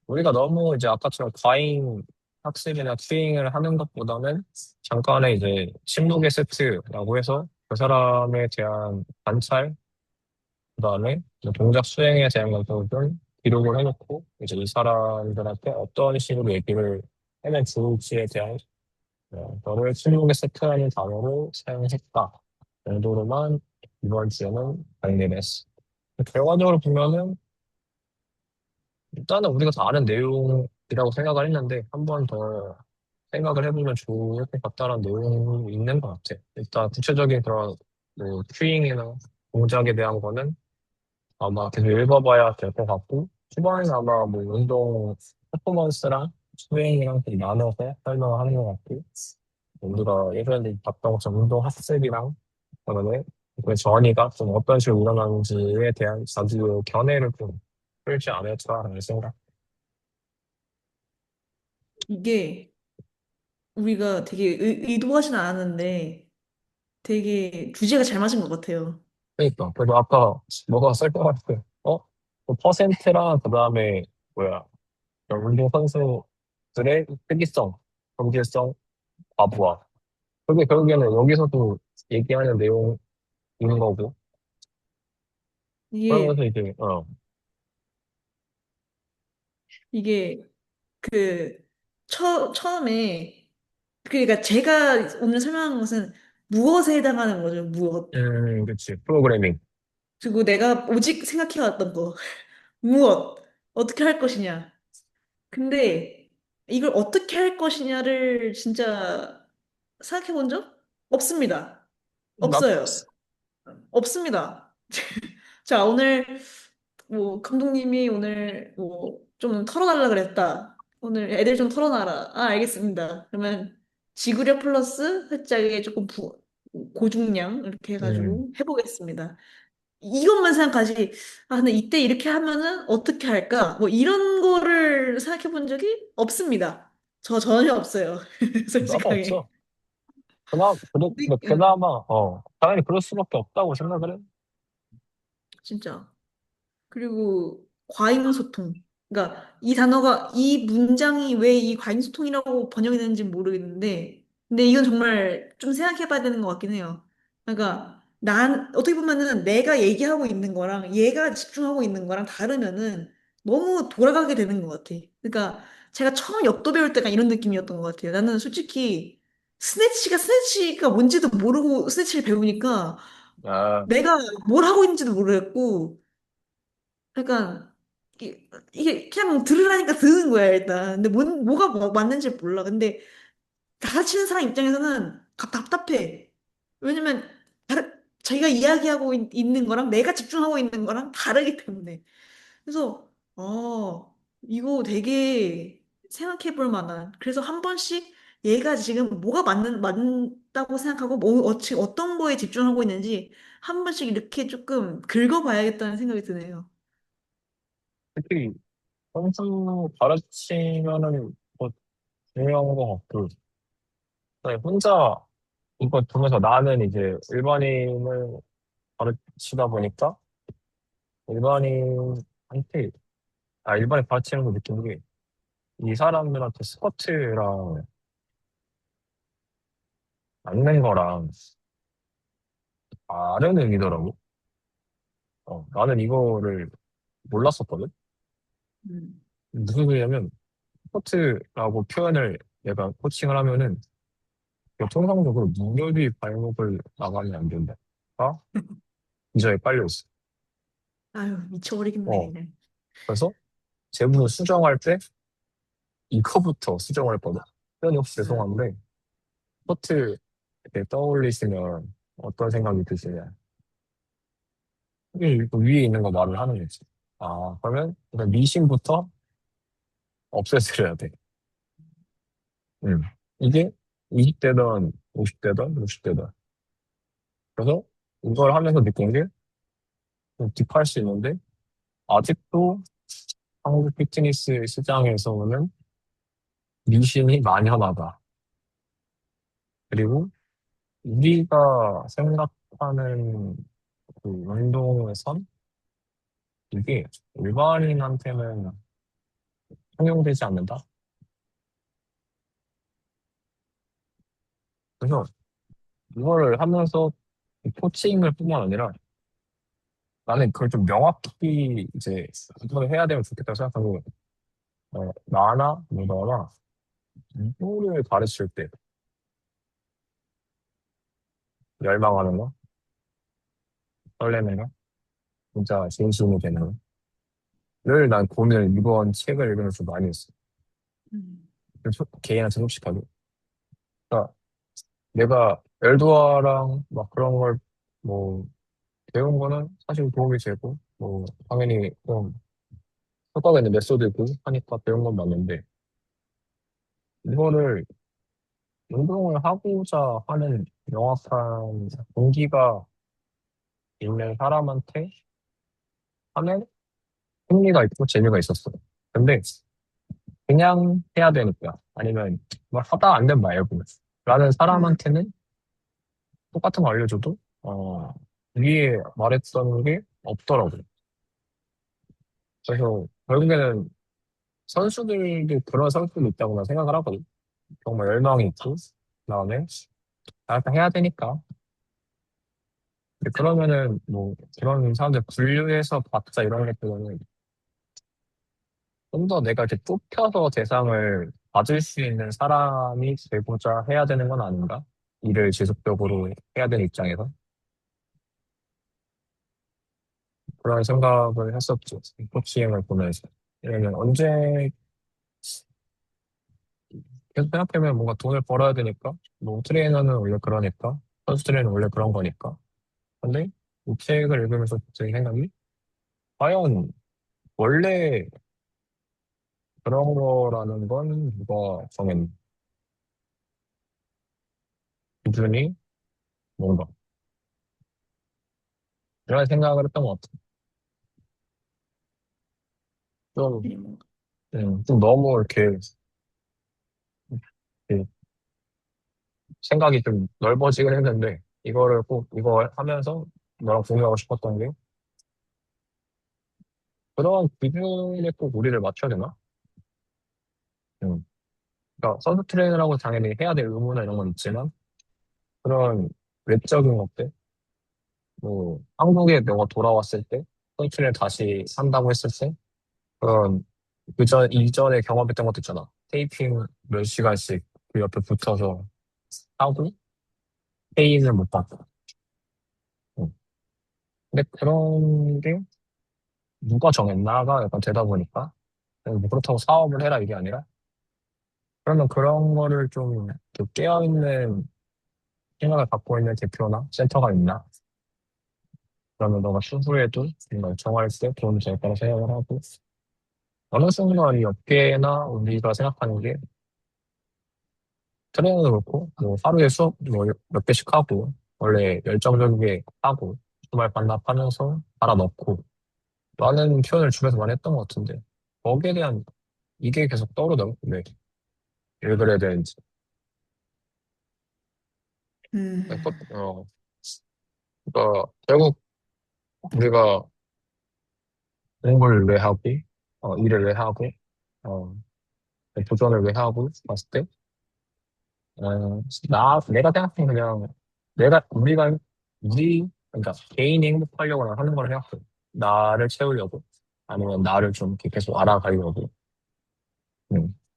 우리가 너무 이제 아까처럼 과잉 학습이나 트레이닝을 하는 것보다는 잠깐의 이제 침묵의 세트라고 해서 그 사람에 대한 관찰, 그다음에 동작 수행에 대한 것들을 좀 기록을 해놓고 이제 이 사람들한테 어떤 식으로 얘기를 하면 좋을지에 대한 너를 침묵의 세트라는 단어를 사용했다 정도로만 이번 주에는 정리를 했어. 결과적으로 보면은 일단은 우리가 다 아는 내용이라고 생각을 했는데 한 번 더 생각을 해보면 좋을 것 같다는 내용이 있는 것 같아. 일단 구체적인 그런 뭐 큐잉이나 동작에 대한 거는 아마 계속 읽어봐야 될 것 같고 초반에는 아마 뭐 운동 퍼포먼스랑 스윙이랑 좀 나눠서 설명을 하는 것 같고 우리가 예전에 봤던 것처럼 운동 학습이랑 그다음에 그 전이가 좀 어떤 식으로 일어나는지에 대한 자주 견해를 좀 풀지 않을까라는 생각. 이게 우리가 되게 의도하진 않았는데 되게 주제가 잘 맞은 것 같아요. 그러니까 그리고 아까 뭐가 설명할 때 그 퍼센트랑 그다음에 뭐야 운동 선수들의 특이성, 경제성, 과부하 그게 결국에는 여기서도 얘기하는 내용인 거고 그러면서 이게 이제 이게 그 처음에 그러니까 제가 오늘 설명한 것은 무엇에 해당하는 거죠, 무엇. 그치 프로그래밍 그리고 내가 오직 생각해왔던 거, 무엇, 어떻게 할 것이냐. 근데 이걸 어떻게 할 것이냐를 진짜 생각해 본 적 없습니다. 나 없어요. 없습니다. 자, 오늘 뭐 감독님이 오늘 뭐 좀 털어달라 그랬다. 오늘 애들 좀 털어놔라. 아, 알겠습니다. 그러면 지구력 플러스 살짝의 조금 고중량 이렇게 음, 해가지고 해보겠습니다. 이것만 생각하지. 아, 근데 이때 이렇게 하면은 어떻게 할까? 뭐 이런 거를 생각해 본 적이 없습니다. 저 전혀 없어요. 나도 솔직하게. 없어. 그나마, 당연히 그럴 수밖에 없다고 생각을 해. 진짜. 그리고 과잉소통. 그러니까 이 단어가 이 문장이 왜 이 과잉소통이라고 번역이 되는지 모르겠는데, 근데 이건 정말 좀 생각해봐야 되는 것 같긴 해요. 그러니까 난 어떻게 보면은 내가 얘기하고 있는 거랑 얘가 집중하고 있는 거랑 다르면은 너무 돌아가게 되는 것 같아. 그러니까 제가 처음 역도 배울 때가 이런 느낌이었던 것 같아요. 나는 솔직히 스네치가 뭔지도 모르고 스네치를 배우니까 아, 내가 뭘 하고 있는지도 모르겠고 약간 이게 그냥 들으라니까 듣는 거야 일단. 근데 뭐가 맞는지 몰라. 근데 가르치는 사람 입장에서는 답답해. 왜냐면 자기가 이야기하고 있는 거랑 내가 집중하고 있는 거랑 다르기 때문에. 그래서 이거 되게 생각해 볼 만한. 그래서 한 번씩 얘가 지금 뭐가 맞다고 생각하고 지금 어떤 거에 집중하고 있는지 한 번씩 이렇게 조금 긁어봐야겠다는 생각이 드네요. 특히 선수 가르치면은 뭐 중요한 것 같고, 아니, 혼자 이거 보면서 나는 이제 일반인을 가르치다 보니까 일반인한테, 일반인 가르치는 거 느낀 게 이 사람들한테 스쿼트랑 앉는 거랑 다른 의미더라고. 나는 이거를 몰랐었거든. 음. 무슨 소리냐면 스쿼트라고 표현을 내가 코칭을 하면은 통상적으로 무릎 위 발목을 나가면 안 된다. 기저에 깔려 있어. 아유, 미쳐버리겠네, 어, 그냥. 그래서 제부 수정할 때 이거부터 수정할 거다. 표현이 혹시 아, 죄송한데 스쿼트 이렇게 떠올리시면 어떤 생각이 드시냐? 이 위에 있는 거 말을 하는 거지. 그러면 일단 미심부터 없애드려야 돼. 음. 이게 20대든 50대든 60대든. 그래서 이걸 하면서 느낀 게 좀 딥할 수 있는데 아직도 한국 피트니스 시장에서는 미신이 만연하다. 그리고 우리가 생각하는 그 운동의 선? 이게 일반인한테는 통용되지 않는다? 그래서 이거를 하면서 코칭을 뿐만 아니라 나는 그걸 좀 명확히 이제 이걸 해야 되면 좋겠다고 생각하고 나나 너나 이거를 가르칠 때 열망하는 거, 설레는 거, 진짜 진심이 되는 거를 난 고민을 이번 책을 읽으면서 많이 했어. 음, 개인한테 솔직하게. 그러니까 내가 엘도아랑 막 그런 걸 뭐 배운 거는 사실 도움이 되고 뭐 당연히 좀 효과가 있는 메소드고 하니까 배운 건 맞는데 이거를 운동을 하고자 하는 명확한 동기가 있는 사람한테 하면 흥미가 있고 재미가 있었어. 근데 그냥 해야 되니까 아니면 뭐 하다 안 되면 말고 라는 음, 사람한테는 똑같은 거 알려줘도 위에 말했던 게 없더라고. 그래서 결국에는 선수들도 그런 선수도 있다고 나 생각을 하거든. 정말 열망이 있고 그다음에 일단 해야 되니까. 근데 그러면은 뭐 그런 사람들 분류해서 받자 이런 것보다는 좀 더 내가 이렇게 좁혀서 대상을 받을 수 있는 사람이 되고자 해야 되는 건 아닌가? 일을 지속적으로 해야 되는 입장에서 그런 생각을 했었죠. 코치행을 보면서. 왜냐면 언제 계속 생각해보면 뭔가 돈을 벌어야 되니까 뭐 트레이너는 원래 그러니까 선수 트레이너는 원래 그런 거니까. 근데 이 책을 읽으면서 갑자기 생각이 과연 원래 그런 거라는 건 누가 정한 기준이 뭔가 이런 생각을 했던 것 같아. 좀, 뭐. 좀 너무 이렇게 생각이 좀 넓어지긴 했는데, 이거를 꼭, 이거 하면서 너랑 공유하고 싶었던 게, 그런 기준에 꼭 우리를 맞춰야 되나? 음. 그러니까 선수 트레이너라고 당연히 해야 될 의무나 이런 건 있지만, 그런 외적인 것들, 뭐, 한국에 너가 돌아왔을 때, 선수를 다시 한다고 했을 때, 그런, 이전에 경험했던 것도 있잖아. 테이핑 몇 시간씩 그 옆에 붙어서 하고, 페이는 못 받고. 음. 근데 그런 게 누가 정했나가 약간 되다 보니까, 뭐 그렇다고 사업을 해라 이게 아니라, 그러면 그런 거를 좀 깨어있는 생각을 갖고 있는 대표나 센터가 있나? 그러면 너가 추후에도 정말 정할 때 도움이 될 거라 생각을 하고, 어느 순간 이 업계나 우리가 생각하는 게 트레이너도 그렇고, 뭐 하루에 수업 뭐 몇 개씩 하고, 원래 열정적이게 하고, 주말 반납하면서 갈아 넣고, 라는 표현을 주변에서 많이 했던 것 같은데, 거기에 대한 이게 계속 떠오르더라고. 왜 그래야 되는지. 음, 어, 그러니까 결국 우리가 공부를 왜 하고, 일을 왜 하고, 어, 도전을 왜 하고 봤을 때, 내가 생각하는 그냥, 그러니까 개인이 행복하려고 하는 걸 생각해. 나를 채우려고, 아니면 나를 좀 이렇게 계속 알아가려고.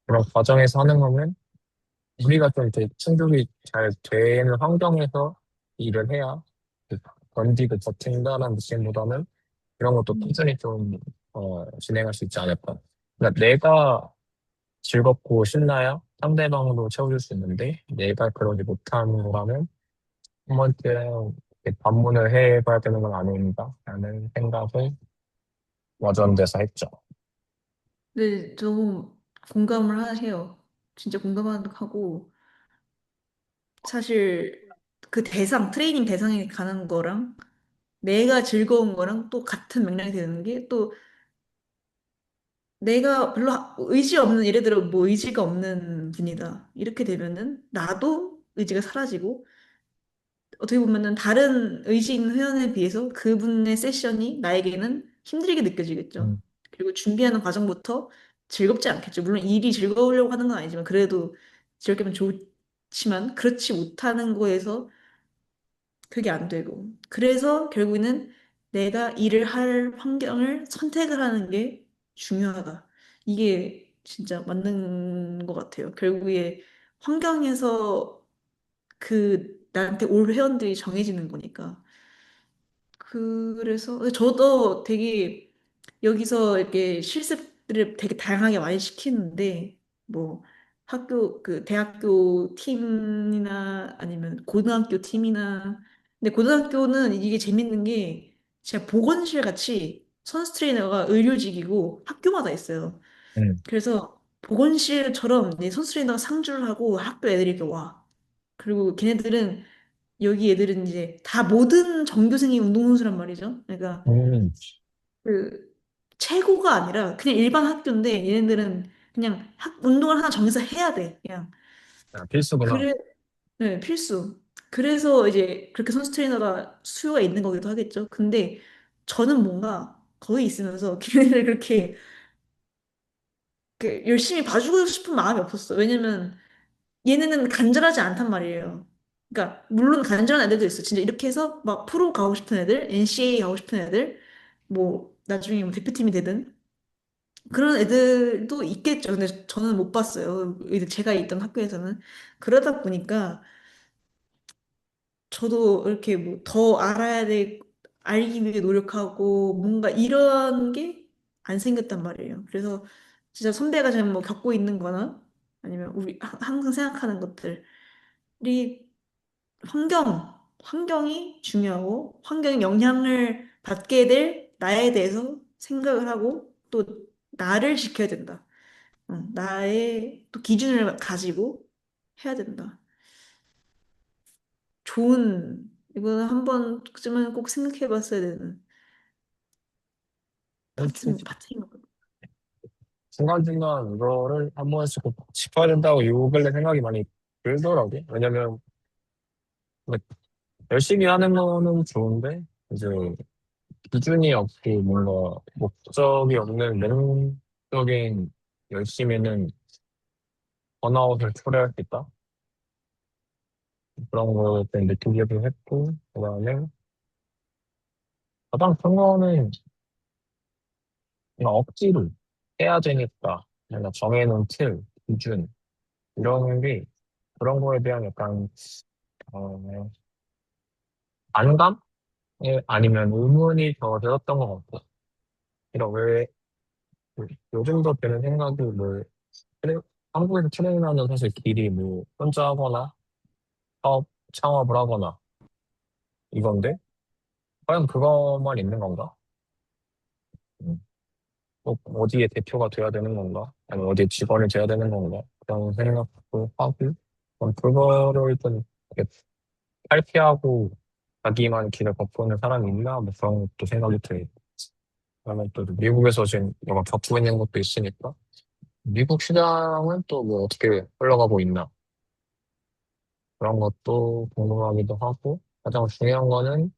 그런 과정에서 하는 거면, 우리가 좀 이렇게 충족이 잘 되는 환경에서 일을 해야, 그 던지고 버틴다는 느낌보다는, 이런 것도 꾸준히 좀, 진행할 수 있지 않을까. 그러니까 내가 즐겁고 신나야 상대방도 채워줄 수 있는데, 내가 그러지 못하는 거라면, 한 번쯤 이렇게 반문을 해봐야 되는 건 아닌가? 라는 생각을 와전돼서 했죠. 네, 너무 공감을 하세요. 진짜 공감하고, 사실 그 트레이닝 대상에 가는 거랑 내가 즐거운 거랑 또 같은 맥락이 되는 게 또 내가 별로 의지 없는, 예를 들어 뭐 의지가 없는 분이다. 이렇게 되면은 나도 의지가 사라지고 어떻게 보면은 다른 의지 있는 회원에 비해서 그분의 세션이 나에게는 힘들게 느껴지겠죠. 음, 그리고 준비하는 과정부터 즐겁지 않겠죠. 물론 일이 즐거우려고 하는 건 아니지만 그래도 즐겁게 하면 좋지만 그렇지 못하는 거에서 그게 안 되고. 그래서 결국에는 내가 일을 할 환경을 선택을 하는 게 중요하다. 이게 진짜 맞는 것 같아요. 결국에 환경에서 나한테 올 회원들이 정해지는 거니까. 그래서 저도 되게 여기서 이렇게 실습들을 되게 다양하게 많이 시키는데 뭐 대학교 팀이나 아니면 고등학교 팀이나 근데 고등학교는 이게 재밌는 게 진짜 보건실 같이 선수 트레이너가 의료직이고 학교마다 있어요. 음, 그래서 보건실처럼 이제 선수 트레이너가 상주를 하고 학교 애들이 이렇게 와. 그리고 걔네들은 여기 애들은 이제 다 모든 전교생이 운동선수란 말이죠. 그러니까 음, 그 최고가 아니라 그냥 일반 학교인데 얘네들은 그냥 운동을 하나 정해서 해야 돼. 그냥 필수구나. 그래 네, 필수. 그래서 이제 그렇게 선수 트레이너가 수요가 있는 거기도 하겠죠. 근데 저는 뭔가 거기 있으면서 걔네를 그렇게 열심히 봐주고 싶은 마음이 없었어. 왜냐면 얘네는 간절하지 않단 말이에요. 그러니까 물론 간절한 애들도 있어. 진짜 이렇게 해서 막 프로 가고 싶은 애들, NCAA 가고 싶은 애들, 뭐 나중에 뭐 대표팀이 되든 그런 애들도 있겠죠. 근데 저는 못 봤어요. 제가 있던 학교에서는 그러다 보니까 저도 이렇게 뭐 더 알아야 돼, 알기 위해 노력하고 뭔가 이런 게 안 생겼단 말이에요. 그래서 진짜 선배가 지금 뭐 겪고 있는 거나 아니면 우리 항상 생각하는 것들이 환경이 중요하고 환경에 영향을 받게 될 나에 대해서 생각을 하고 또 나를 지켜야 된다. 나의 또 기준을 가지고 해야 된다. 좋은 이거는 한 번쯤은 꼭 생각해 봤어야 되는 파트인 것 같아요. 중간중간 이거를 한 번씩 꼭 짚어야 된다고 요 근래 생각이 많이 들더라고. 왜냐면 뭐 열심히 하는 거는 좋은데 이제 기준이 없고 뭔가 목적이 없는 맹목적인 열심히는 번아웃을 초래할 수 있다. 그런 거에 대한 느끼기도 했고, 그다음에 가장 큰 거는 그냥 억지로 해야 되니까 내가 정해놓은 틀, 기준 이런 게 그런 거에 대한 약간 어, 안감? 아니면 의문이 더 들었던 것 같고, 이런 왜 요즘도 드는 생각이 뭐 트레- 한국에서 트레이너는 사실 길이 뭐 혼자 하거나 창업을 하거나 이건데 과연 그것만 있는 건가? 음, 꼭 어디에 대표가 돼야 되는 건가? 아니면 어디에 직원이 돼야 되는 건가? 그런 생각도 하고 그거를 좀 이렇게 탈피하고 자기만 길을 걷고는 사람이 있나? 뭐 그런 것도 생각이 들고 그다음에 또 미국에서 지금 너가 겪고 있는 것도 있으니까 미국 시장은 또 뭐 어떻게 흘러가고 있나? 그런 것도 궁금하기도 하고 가장 중요한 거는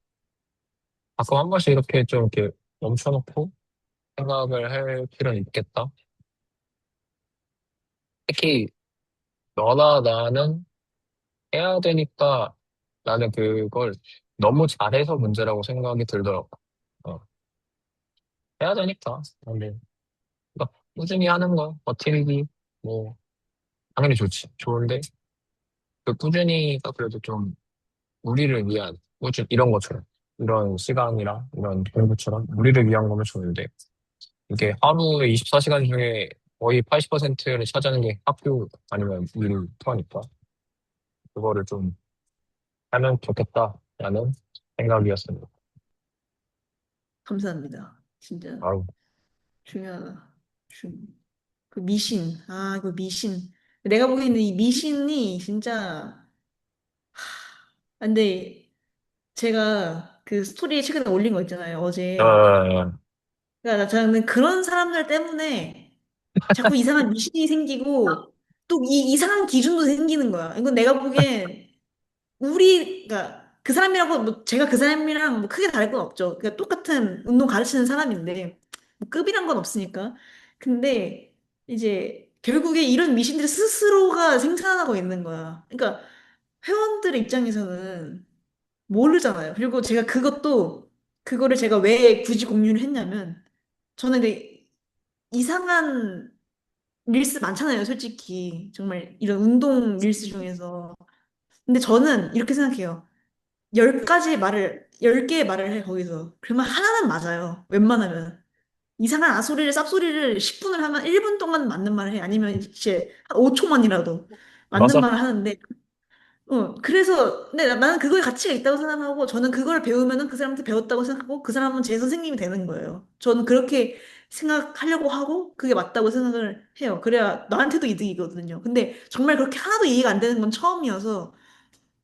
가끔 한 번씩 이렇게 좀 이렇게 멈춰놓고 생각을 할 필요는 있겠다. 특히 너나 나는 해야 되니까 나는 그걸 너무 잘해서 문제라고 생각이 들더라고. 어, 해야 되니까. 근데 그러니까 꾸준히 하는 거, 버티기, 뭐 당연히 좋지. 좋은데 그 꾸준히가 그래도 좀 우리를 위한 꾸준 이런 것처럼 이런 시간이랑 이런 공부처럼 우리를 위한 거면 좋은데 이게 하루에 24시간 중에 거의 80%를 차지하는 게 학교 아니면 일 투하니까 그거를 좀 하면 좋겠다라는 생각이었습니다. 감사합니다. 진짜 아우, 중요하다. 그 미신. 아, 그 미신. 내가 보기에는 이 미신이 진짜, 근데 제가 그 스토리에 최근에 올린 거 있잖아요, 어제. 어, 그러니까 저는 그런 사람들 때문에 자꾸 이상한 미신이 생기고 또 이 이상한 기준도 생기는 거야. 이건 내가 보기엔 그러니까 그 사람이라고 뭐 제가 그 사람이랑 뭐 크게 다를 건 없죠. 그러니까 똑같은 운동 가르치는 사람인데 뭐 급이란 건 없으니까. 근데 이제 결국에 이런 미신들 스스로가 생산하고 있는 거야. 그러니까 회원들의 입장에서는 모르잖아요. 그리고 제가 그거를 제가 왜 굳이 공유를 했냐면 저는 근데 이상한 릴스 많잖아요, 솔직히. 정말 이런 운동 릴스 중에서. 근데 저는 이렇게 생각해요. 10개의 말을 해, 거기서. 그러면 하나는 맞아요. 웬만하면. 이상한 쌉소리를 10분을 하면 1분 동안 맞는 말을 해. 아니면 이제 한 5초만이라도 맞는 맞아. 말을 하는데, 그래서, 근데 나는 그거에 가치가 있다고 생각하고, 저는 그걸 배우면은 그 사람한테 배웠다고 생각하고, 그 사람은 제 선생님이 되는 거예요. 저는 그렇게 생각하려고 하고, 그게 맞다고 생각을 해요. 그래야 나한테도 이득이거든요. 근데 정말 그렇게 하나도 이해가 안 되는 건 처음이어서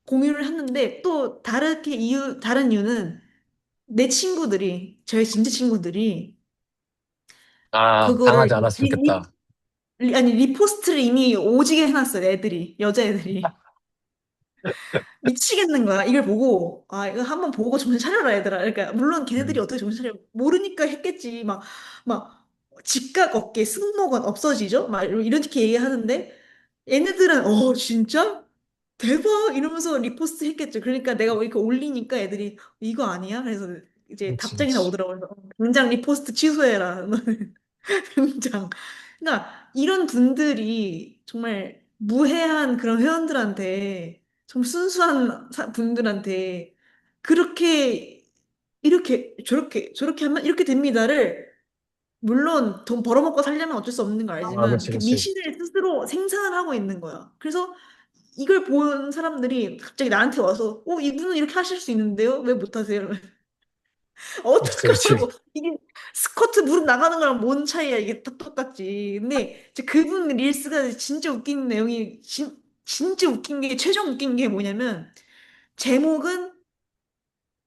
공유를 했는데, 또 다른 이유는 내 친구들이, 저의 진짜 친구들이, 아, 그거를, 당하지 않았으면 좋겠다. 아니, 리포스트를 이미 오지게 해놨어요, 애들이, 여자애들이. 미치겠는 거야. 이걸 보고, 아, 이거 한번 보고 정신 차려라, 얘들아. 그러니까, 물론 걔네들이 음, 어떻게 정신 차려, 모르니까 했겠지. 직각 어깨, 승모근 없어지죠? 막 이렇게 얘기하는데, 얘네들은, 진짜? 대박! 이러면서 리포스트 했겠죠. 그러니까 내가 이렇게 올리니까 애들이, 이거 아니야? 그래서 이제 그렇지, 답장이 다 그렇지. 오더라고요. 그래서 당장 리포스트 취소해라. 당장. 그러니까 이런 분들이 정말 무해한 그런 회원들한테 좀 순수한 분들한테 그렇게 저렇게 하면 이렇게 됩니다를 물론 돈 벌어먹고 살려면 어쩔 수 없는 거 아, 알지만 그렇지, 그 그렇지. 미신을 스스로 생산을 하고 있는 거야. 그래서 이걸 본 사람들이 갑자기 나한테 와서 이분은 이렇게 하실 수 있는데요? 왜 못하세요? 그렇지, 그렇지. 어떡하라고. 이게 스쿼트 무릎 나가는 거랑 뭔 차이야. 이게 다 똑같지. 근데 이제 그분 릴스가 진짜 웃긴 내용이 진짜 웃긴 게 최종 웃긴 게 뭐냐면 제목은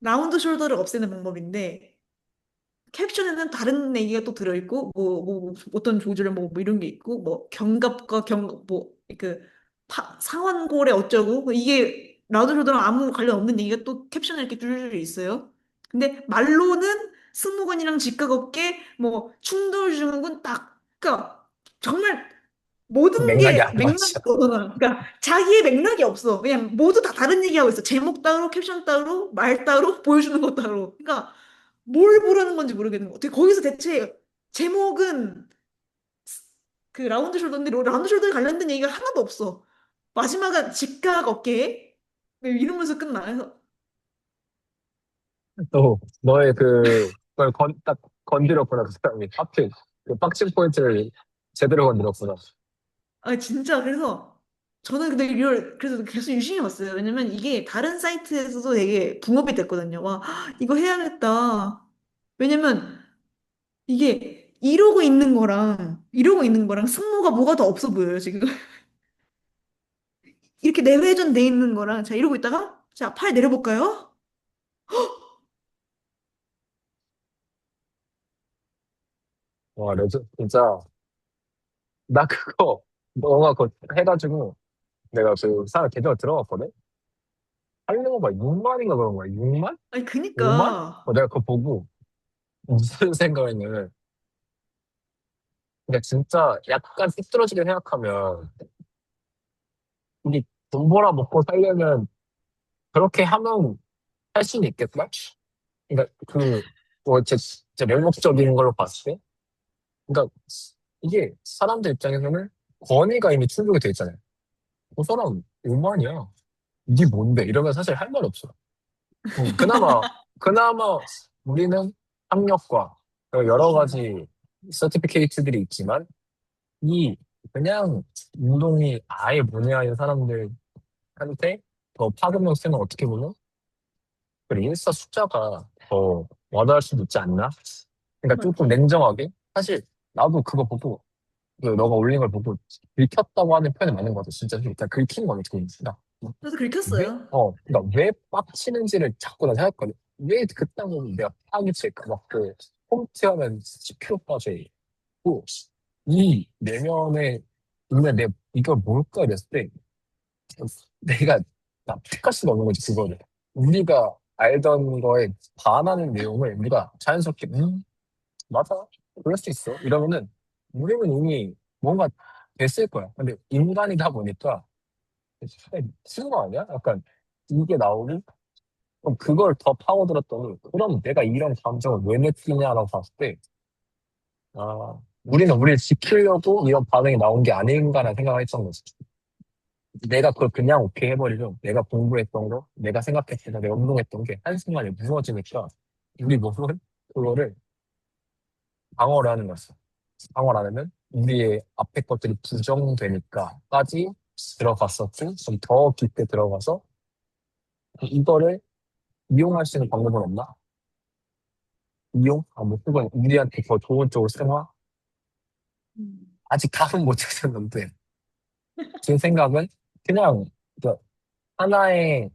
라운드 숄더를 없애는 방법인데 캡션에는 다른 얘기가 또 들어있고 뭐 어떤 조절 뭐 이런 게 있고 뭐 견갑과 견갑 뭐그 상완골에 어쩌고 뭐 이게 라운드 숄더랑 아무 관련 없는 얘기가 또 캡션에 이렇게 줄줄이 있어요. 근데 말로는 승모근이랑 직각어깨 뭐 충돌 증후군 딱 그러니까 정말 모든 맥락이 게 안 맥락이 맞죠. 없어. 그러니까 자기의 맥락이 없어. 그냥 모두 다 다른 얘기하고 있어. 제목 따로, 캡션 따로, 말 따로, 보여주는 것 따로. 그러니까 뭘 보라는 건지 모르겠는 거. 같아. 거기서 대체 제목은 그 라운드 숄더인데 라운드 숄더에 관련된 얘기가 하나도 없어. 마지막은 직각 어깨 이러면서 끝나. 그래서 또 너의 그걸 딱 건드렸구나 그 사람이 하필 그 빡친 포인트를 제대로 건드렸구나. 아 진짜 그래서 저는 근데 이걸 그래서 계속 유심히 봤어요. 왜냐면 이게 다른 사이트에서도 되게 붕업이 됐거든요. 와 이거 해야겠다. 왜냐면 이게 이러고 있는 거랑 승모가 뭐가 더 없어 보여요 지금. 이렇게 내회전 돼 있는 거랑 자 이러고 있다가 자 팔 내려볼까요? 와 레전 진짜 나 그거 너가 그거 해가지고 내가 그 사람 계정을 들어갔거든. 팔로워가 막 6만인가 그런 거야. 6만? 아니 5만? 그니까 내가 그거 보고 무슨 생각이냐면 그러니까 진짜 약간 삐뚤어지게 생각하면 우리 돈 벌어 먹고 살려면 그렇게 하면 할 수는 있겠다. 그러니까 진짜 맹목적인 걸로 봤을 때, 그러니까 이게 사람들 입장에서는 권위가 이미 충족이 돼 있잖아요. 그 사람 오만이야. 이게 뭔데? 이러면 사실 할 말 없어. 그나마 우리는 학력과 여러 가지 서티피케이트들이 있지만 이 그냥 운동이 아예 문외한인 사람들한테 더 파급력 세는 어떻게 보면 그 인스타 숫자가 더 와닿을 수도 있지 않나? 그러니까 조금 맞아. 냉정하게 사실 나도 그거 보고 그 너가 올린 걸 보고 긁혔다고 하는 표현이 맞는 것 같아. 진짜 일단 긁힌 거는 지금 그러니까 그래서 왜? 긁혔어요. 그러니까 왜 빡치는지를 자꾸 나 생각하거든. 왜 그딴 거 내가 파기 칠까? 막그 홈트 하면 10kg 빠져 있고 이 내면에 있는 내 이걸 뭘까 이랬을 때 내가 납득할 수가 없는 거지 그거를. 우리가 알던 거에 반하는 내용을 우리가 자연스럽게 맞아. 그럴 수 있어. 이러면은 우리는 이미 뭔가 됐을 거야. 근데 인간이다 보니까 미친 거 아니야? 약간 이게 나오고 그럼 그걸 더 파고들었더니 그럼 내가 이런 감정을 왜 느끼냐라고 봤을 때 우리는 우리를 지키려고 이런 반응이 나온 게 아닌가라는 생각을 했던 거지. 내가 그걸 그냥 오케이 해버리죠. 내가 공부했던 거, 내가 생각했던 거, 내가 운동했던 게 한순간에 무너지니까 우리 몸은 그거를 방어를 하는 거였어. 방어를 안 하면 우리의 앞에 것들이 부정되니까까지 들어갔었고 좀 더 깊게 들어가서 이거를 이용할 수 있는 방법은 없나? 이용? 뭐 그건 우리한테 더 좋은 쪽으로 생각? 음. 아직 답은 못 찾았는데 제 생각은 그냥 그 하나의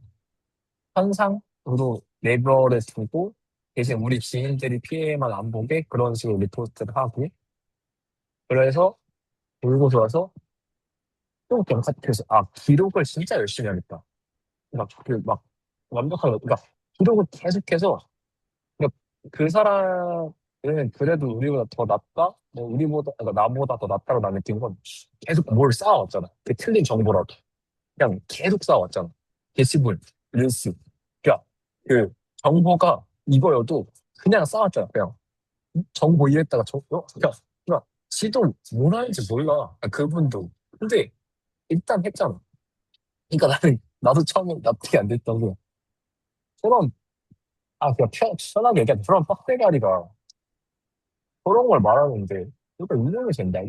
현상으로 레벨을 두고 대신 우리 지인들이 피해만 안 보게 그런 식으로 리포스트를 하고 그래서 돌고 돌아서 또 경찰께서 기록을 진짜 열심히 하겠다. 막 완벽하게 그러니까 기록을 계속해서 그러니까 그 사람은 그래도 우리보다 더 낫다? 뭐 우리보다 그러니까 나보다 더 낫다고 나 느낀 건 계속 뭘 쌓아왔잖아. 그 틀린 정보라도 그냥 계속 쌓아왔잖아. 게시물, 릴스. 그러니까 그 정보가 이거여도 그냥 쌓았잖아. 그냥 정보 이랬다가 그러니까 지도 뭘 하는지 몰라. 그분도. 근데 일단 했잖아. 그러니까 나도 처음에 납득이 안 됐던 게 저런 그냥 편하게 얘기하면 저런 빡대가리가 그런 걸 말하는데 이거 인정이 된다고?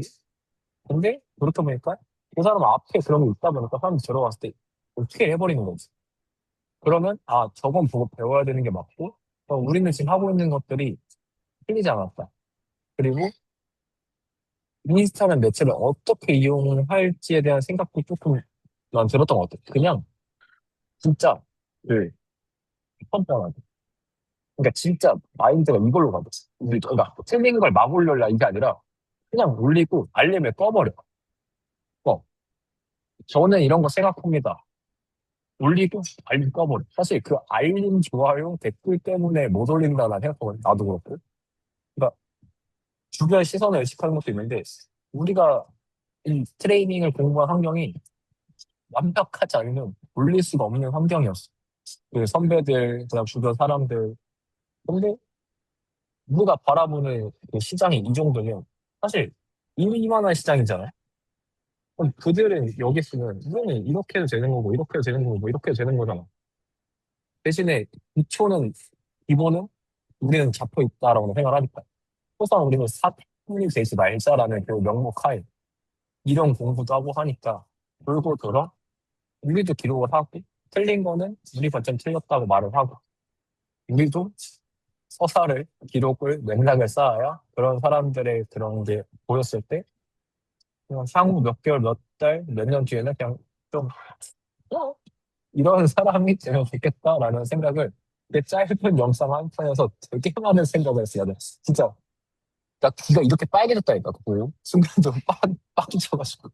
근데 그렇다 보니까 그 사람 앞에 그런 게 있다 보니까 사람들이 들어갔을 때 어떻게 해버리는 거지. 그러면 저건 보고 배워야 되는 게 맞고 우리는 지금 하고 있는 것들이 틀리지 않았다. 그리고 인스타라는 매체를 어떻게 이용할지에 대한 생각도 조금 난 들었던 것 같아. 그냥 진짜 그 뻔뻔하게. 그러니까 진짜 마인드가 이걸로 가됐 그러니까 틀린 걸 막 올려라 이게 아니라 그냥 올리고 알림을 꺼버려. 어, 저는 이런 거 생각합니다. 올리고 알림 꺼버려. 사실 그 알림, 좋아요, 댓글 때문에 못 올린다는 생각하거든. 나도 그렇고. 그러니까 주변 시선을 의식하는 것도 있는데 우리가 이 트레이닝을 공부한 환경이 완벽하지 않으면 올릴 수가 없는 환경이었어. 그 선배들, 그다음 주변 사람들. 근데 우리가 바라보는 그 시장이 이 정도면 사실 이만한 시장이잖아요. 그럼 그들은 여기 있으면 이거는 이렇게 해도 되는 거고 이렇게 해도 되는 거고 뭐 이렇게 해도 되는 거잖아. 대신에 기초는 기본은 우리는 잡혀 있다라고 생각을 하니까. 우선 우리는 사람이 되지 말자라는 그 명목하에 이런 공부도 하고 하니까 돌고 돌아 우리도 기록을 하고 틀린 거는 우리가 좀 틀렸다고 말을 하고 우리도 서사를 기록을 맥락을 쌓아야 그런 사람들의 그런 게 보였을 때 그냥 향후 몇 개월 몇 달 몇 년 뒤에는 그냥 좀 어? 이런 사람이 되면 좋겠다라는 생각을 내 짧은 영상 한 편에서 되게 많은 생각을 했어요. 나 진짜 나 귀가 이렇게 빨개졌다니까 그거 순간적으로 빵 쳐가지고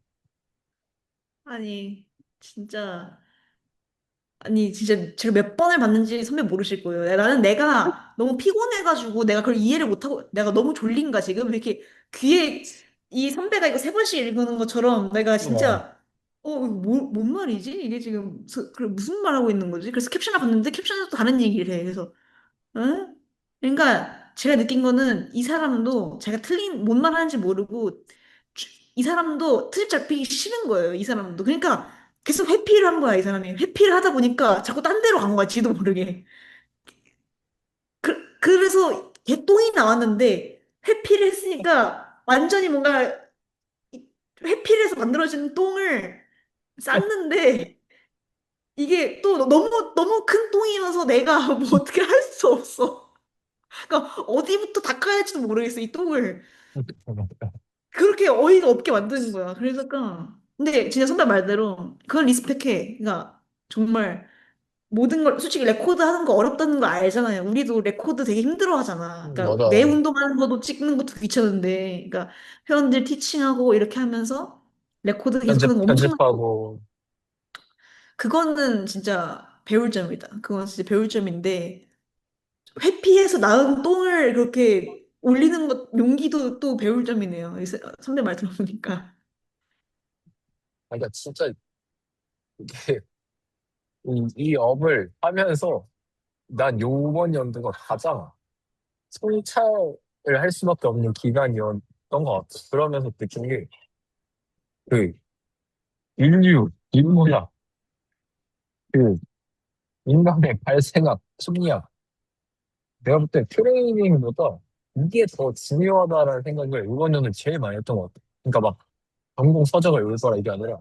아니, 진짜. 아니, 진짜 제가 몇 번을 봤는지 선배 모르실 거예요. 나는 내가 너무 피곤해가지고 내가 그걸 이해를 못하고 내가 너무 졸린가 지금? 이렇게 귀에 이 선배가 이거 세 번씩 읽는 것처럼 내가 어, 진짜 뭔 말이지? 이게 지금 무슨 말 하고 있는 거지? 그래서 캡션을 봤는데 캡션에서 또 다른 얘기를 해. 그래서 응? 그러니까 제가 느낀 거는 이 사람도 제가 틀린 뭔 말 하는지 모르고 이 사람도 트집 잡히기 싫은 거예요. 이 사람도. 그러니까 계속 회피를 한 거야, 이 사람이. 회피를 하다 보니까 자꾸 딴 데로 간 거야, 지도 모르게. 그래서 개똥이 나왔는데 회피를 했으니까 완전히 뭔가 회피를 해서 만들어진 똥을 쌌는데 이게 또 너무 큰 똥이어서 내가 뭐 어떻게 할 수 없어. 그러니까 어디부터 닦아야 할지도 모르겠어, 이 똥을. 그렇게 어이가 없게 만드는 거야. 그래서 근데 진짜 선배 말대로 그건 리스펙해. 그러니까 정말 모든 걸 솔직히 레코드 하는 거 어렵다는 거 알잖아요. 우리도 레코드 되게 힘들어 하잖아. 그러니까 내 맞아. 운동하는 것도 찍는 것도 귀찮은데, 그러니까 회원들 티칭하고 이렇게 하면서 레코드 계속 하는 거 엄청나. 편집하고 그거는 진짜 배울 점이다. 그건 진짜 배울 점인데 회피해서 나은 똥을 그렇게 올리는 것 용기도 또 배울 점이네요. 선배 말 들어보니까. 그러니까 진짜 이게 이 업을 하면서 난 요번 연도가 가장 성찰을 할 수밖에 없는 기간이었던 것 같아. 그러면서 느낀 게, 그, 인류, 인문학, 그, 인간의 발생학, 심리학. 내가 볼 때 트레이닝보다 이게 더 중요하다라는 생각을 이번 연도에 제일 많이 했던 것 같아. 그러니까 막 전공 서적을 읽어라 이게 아니라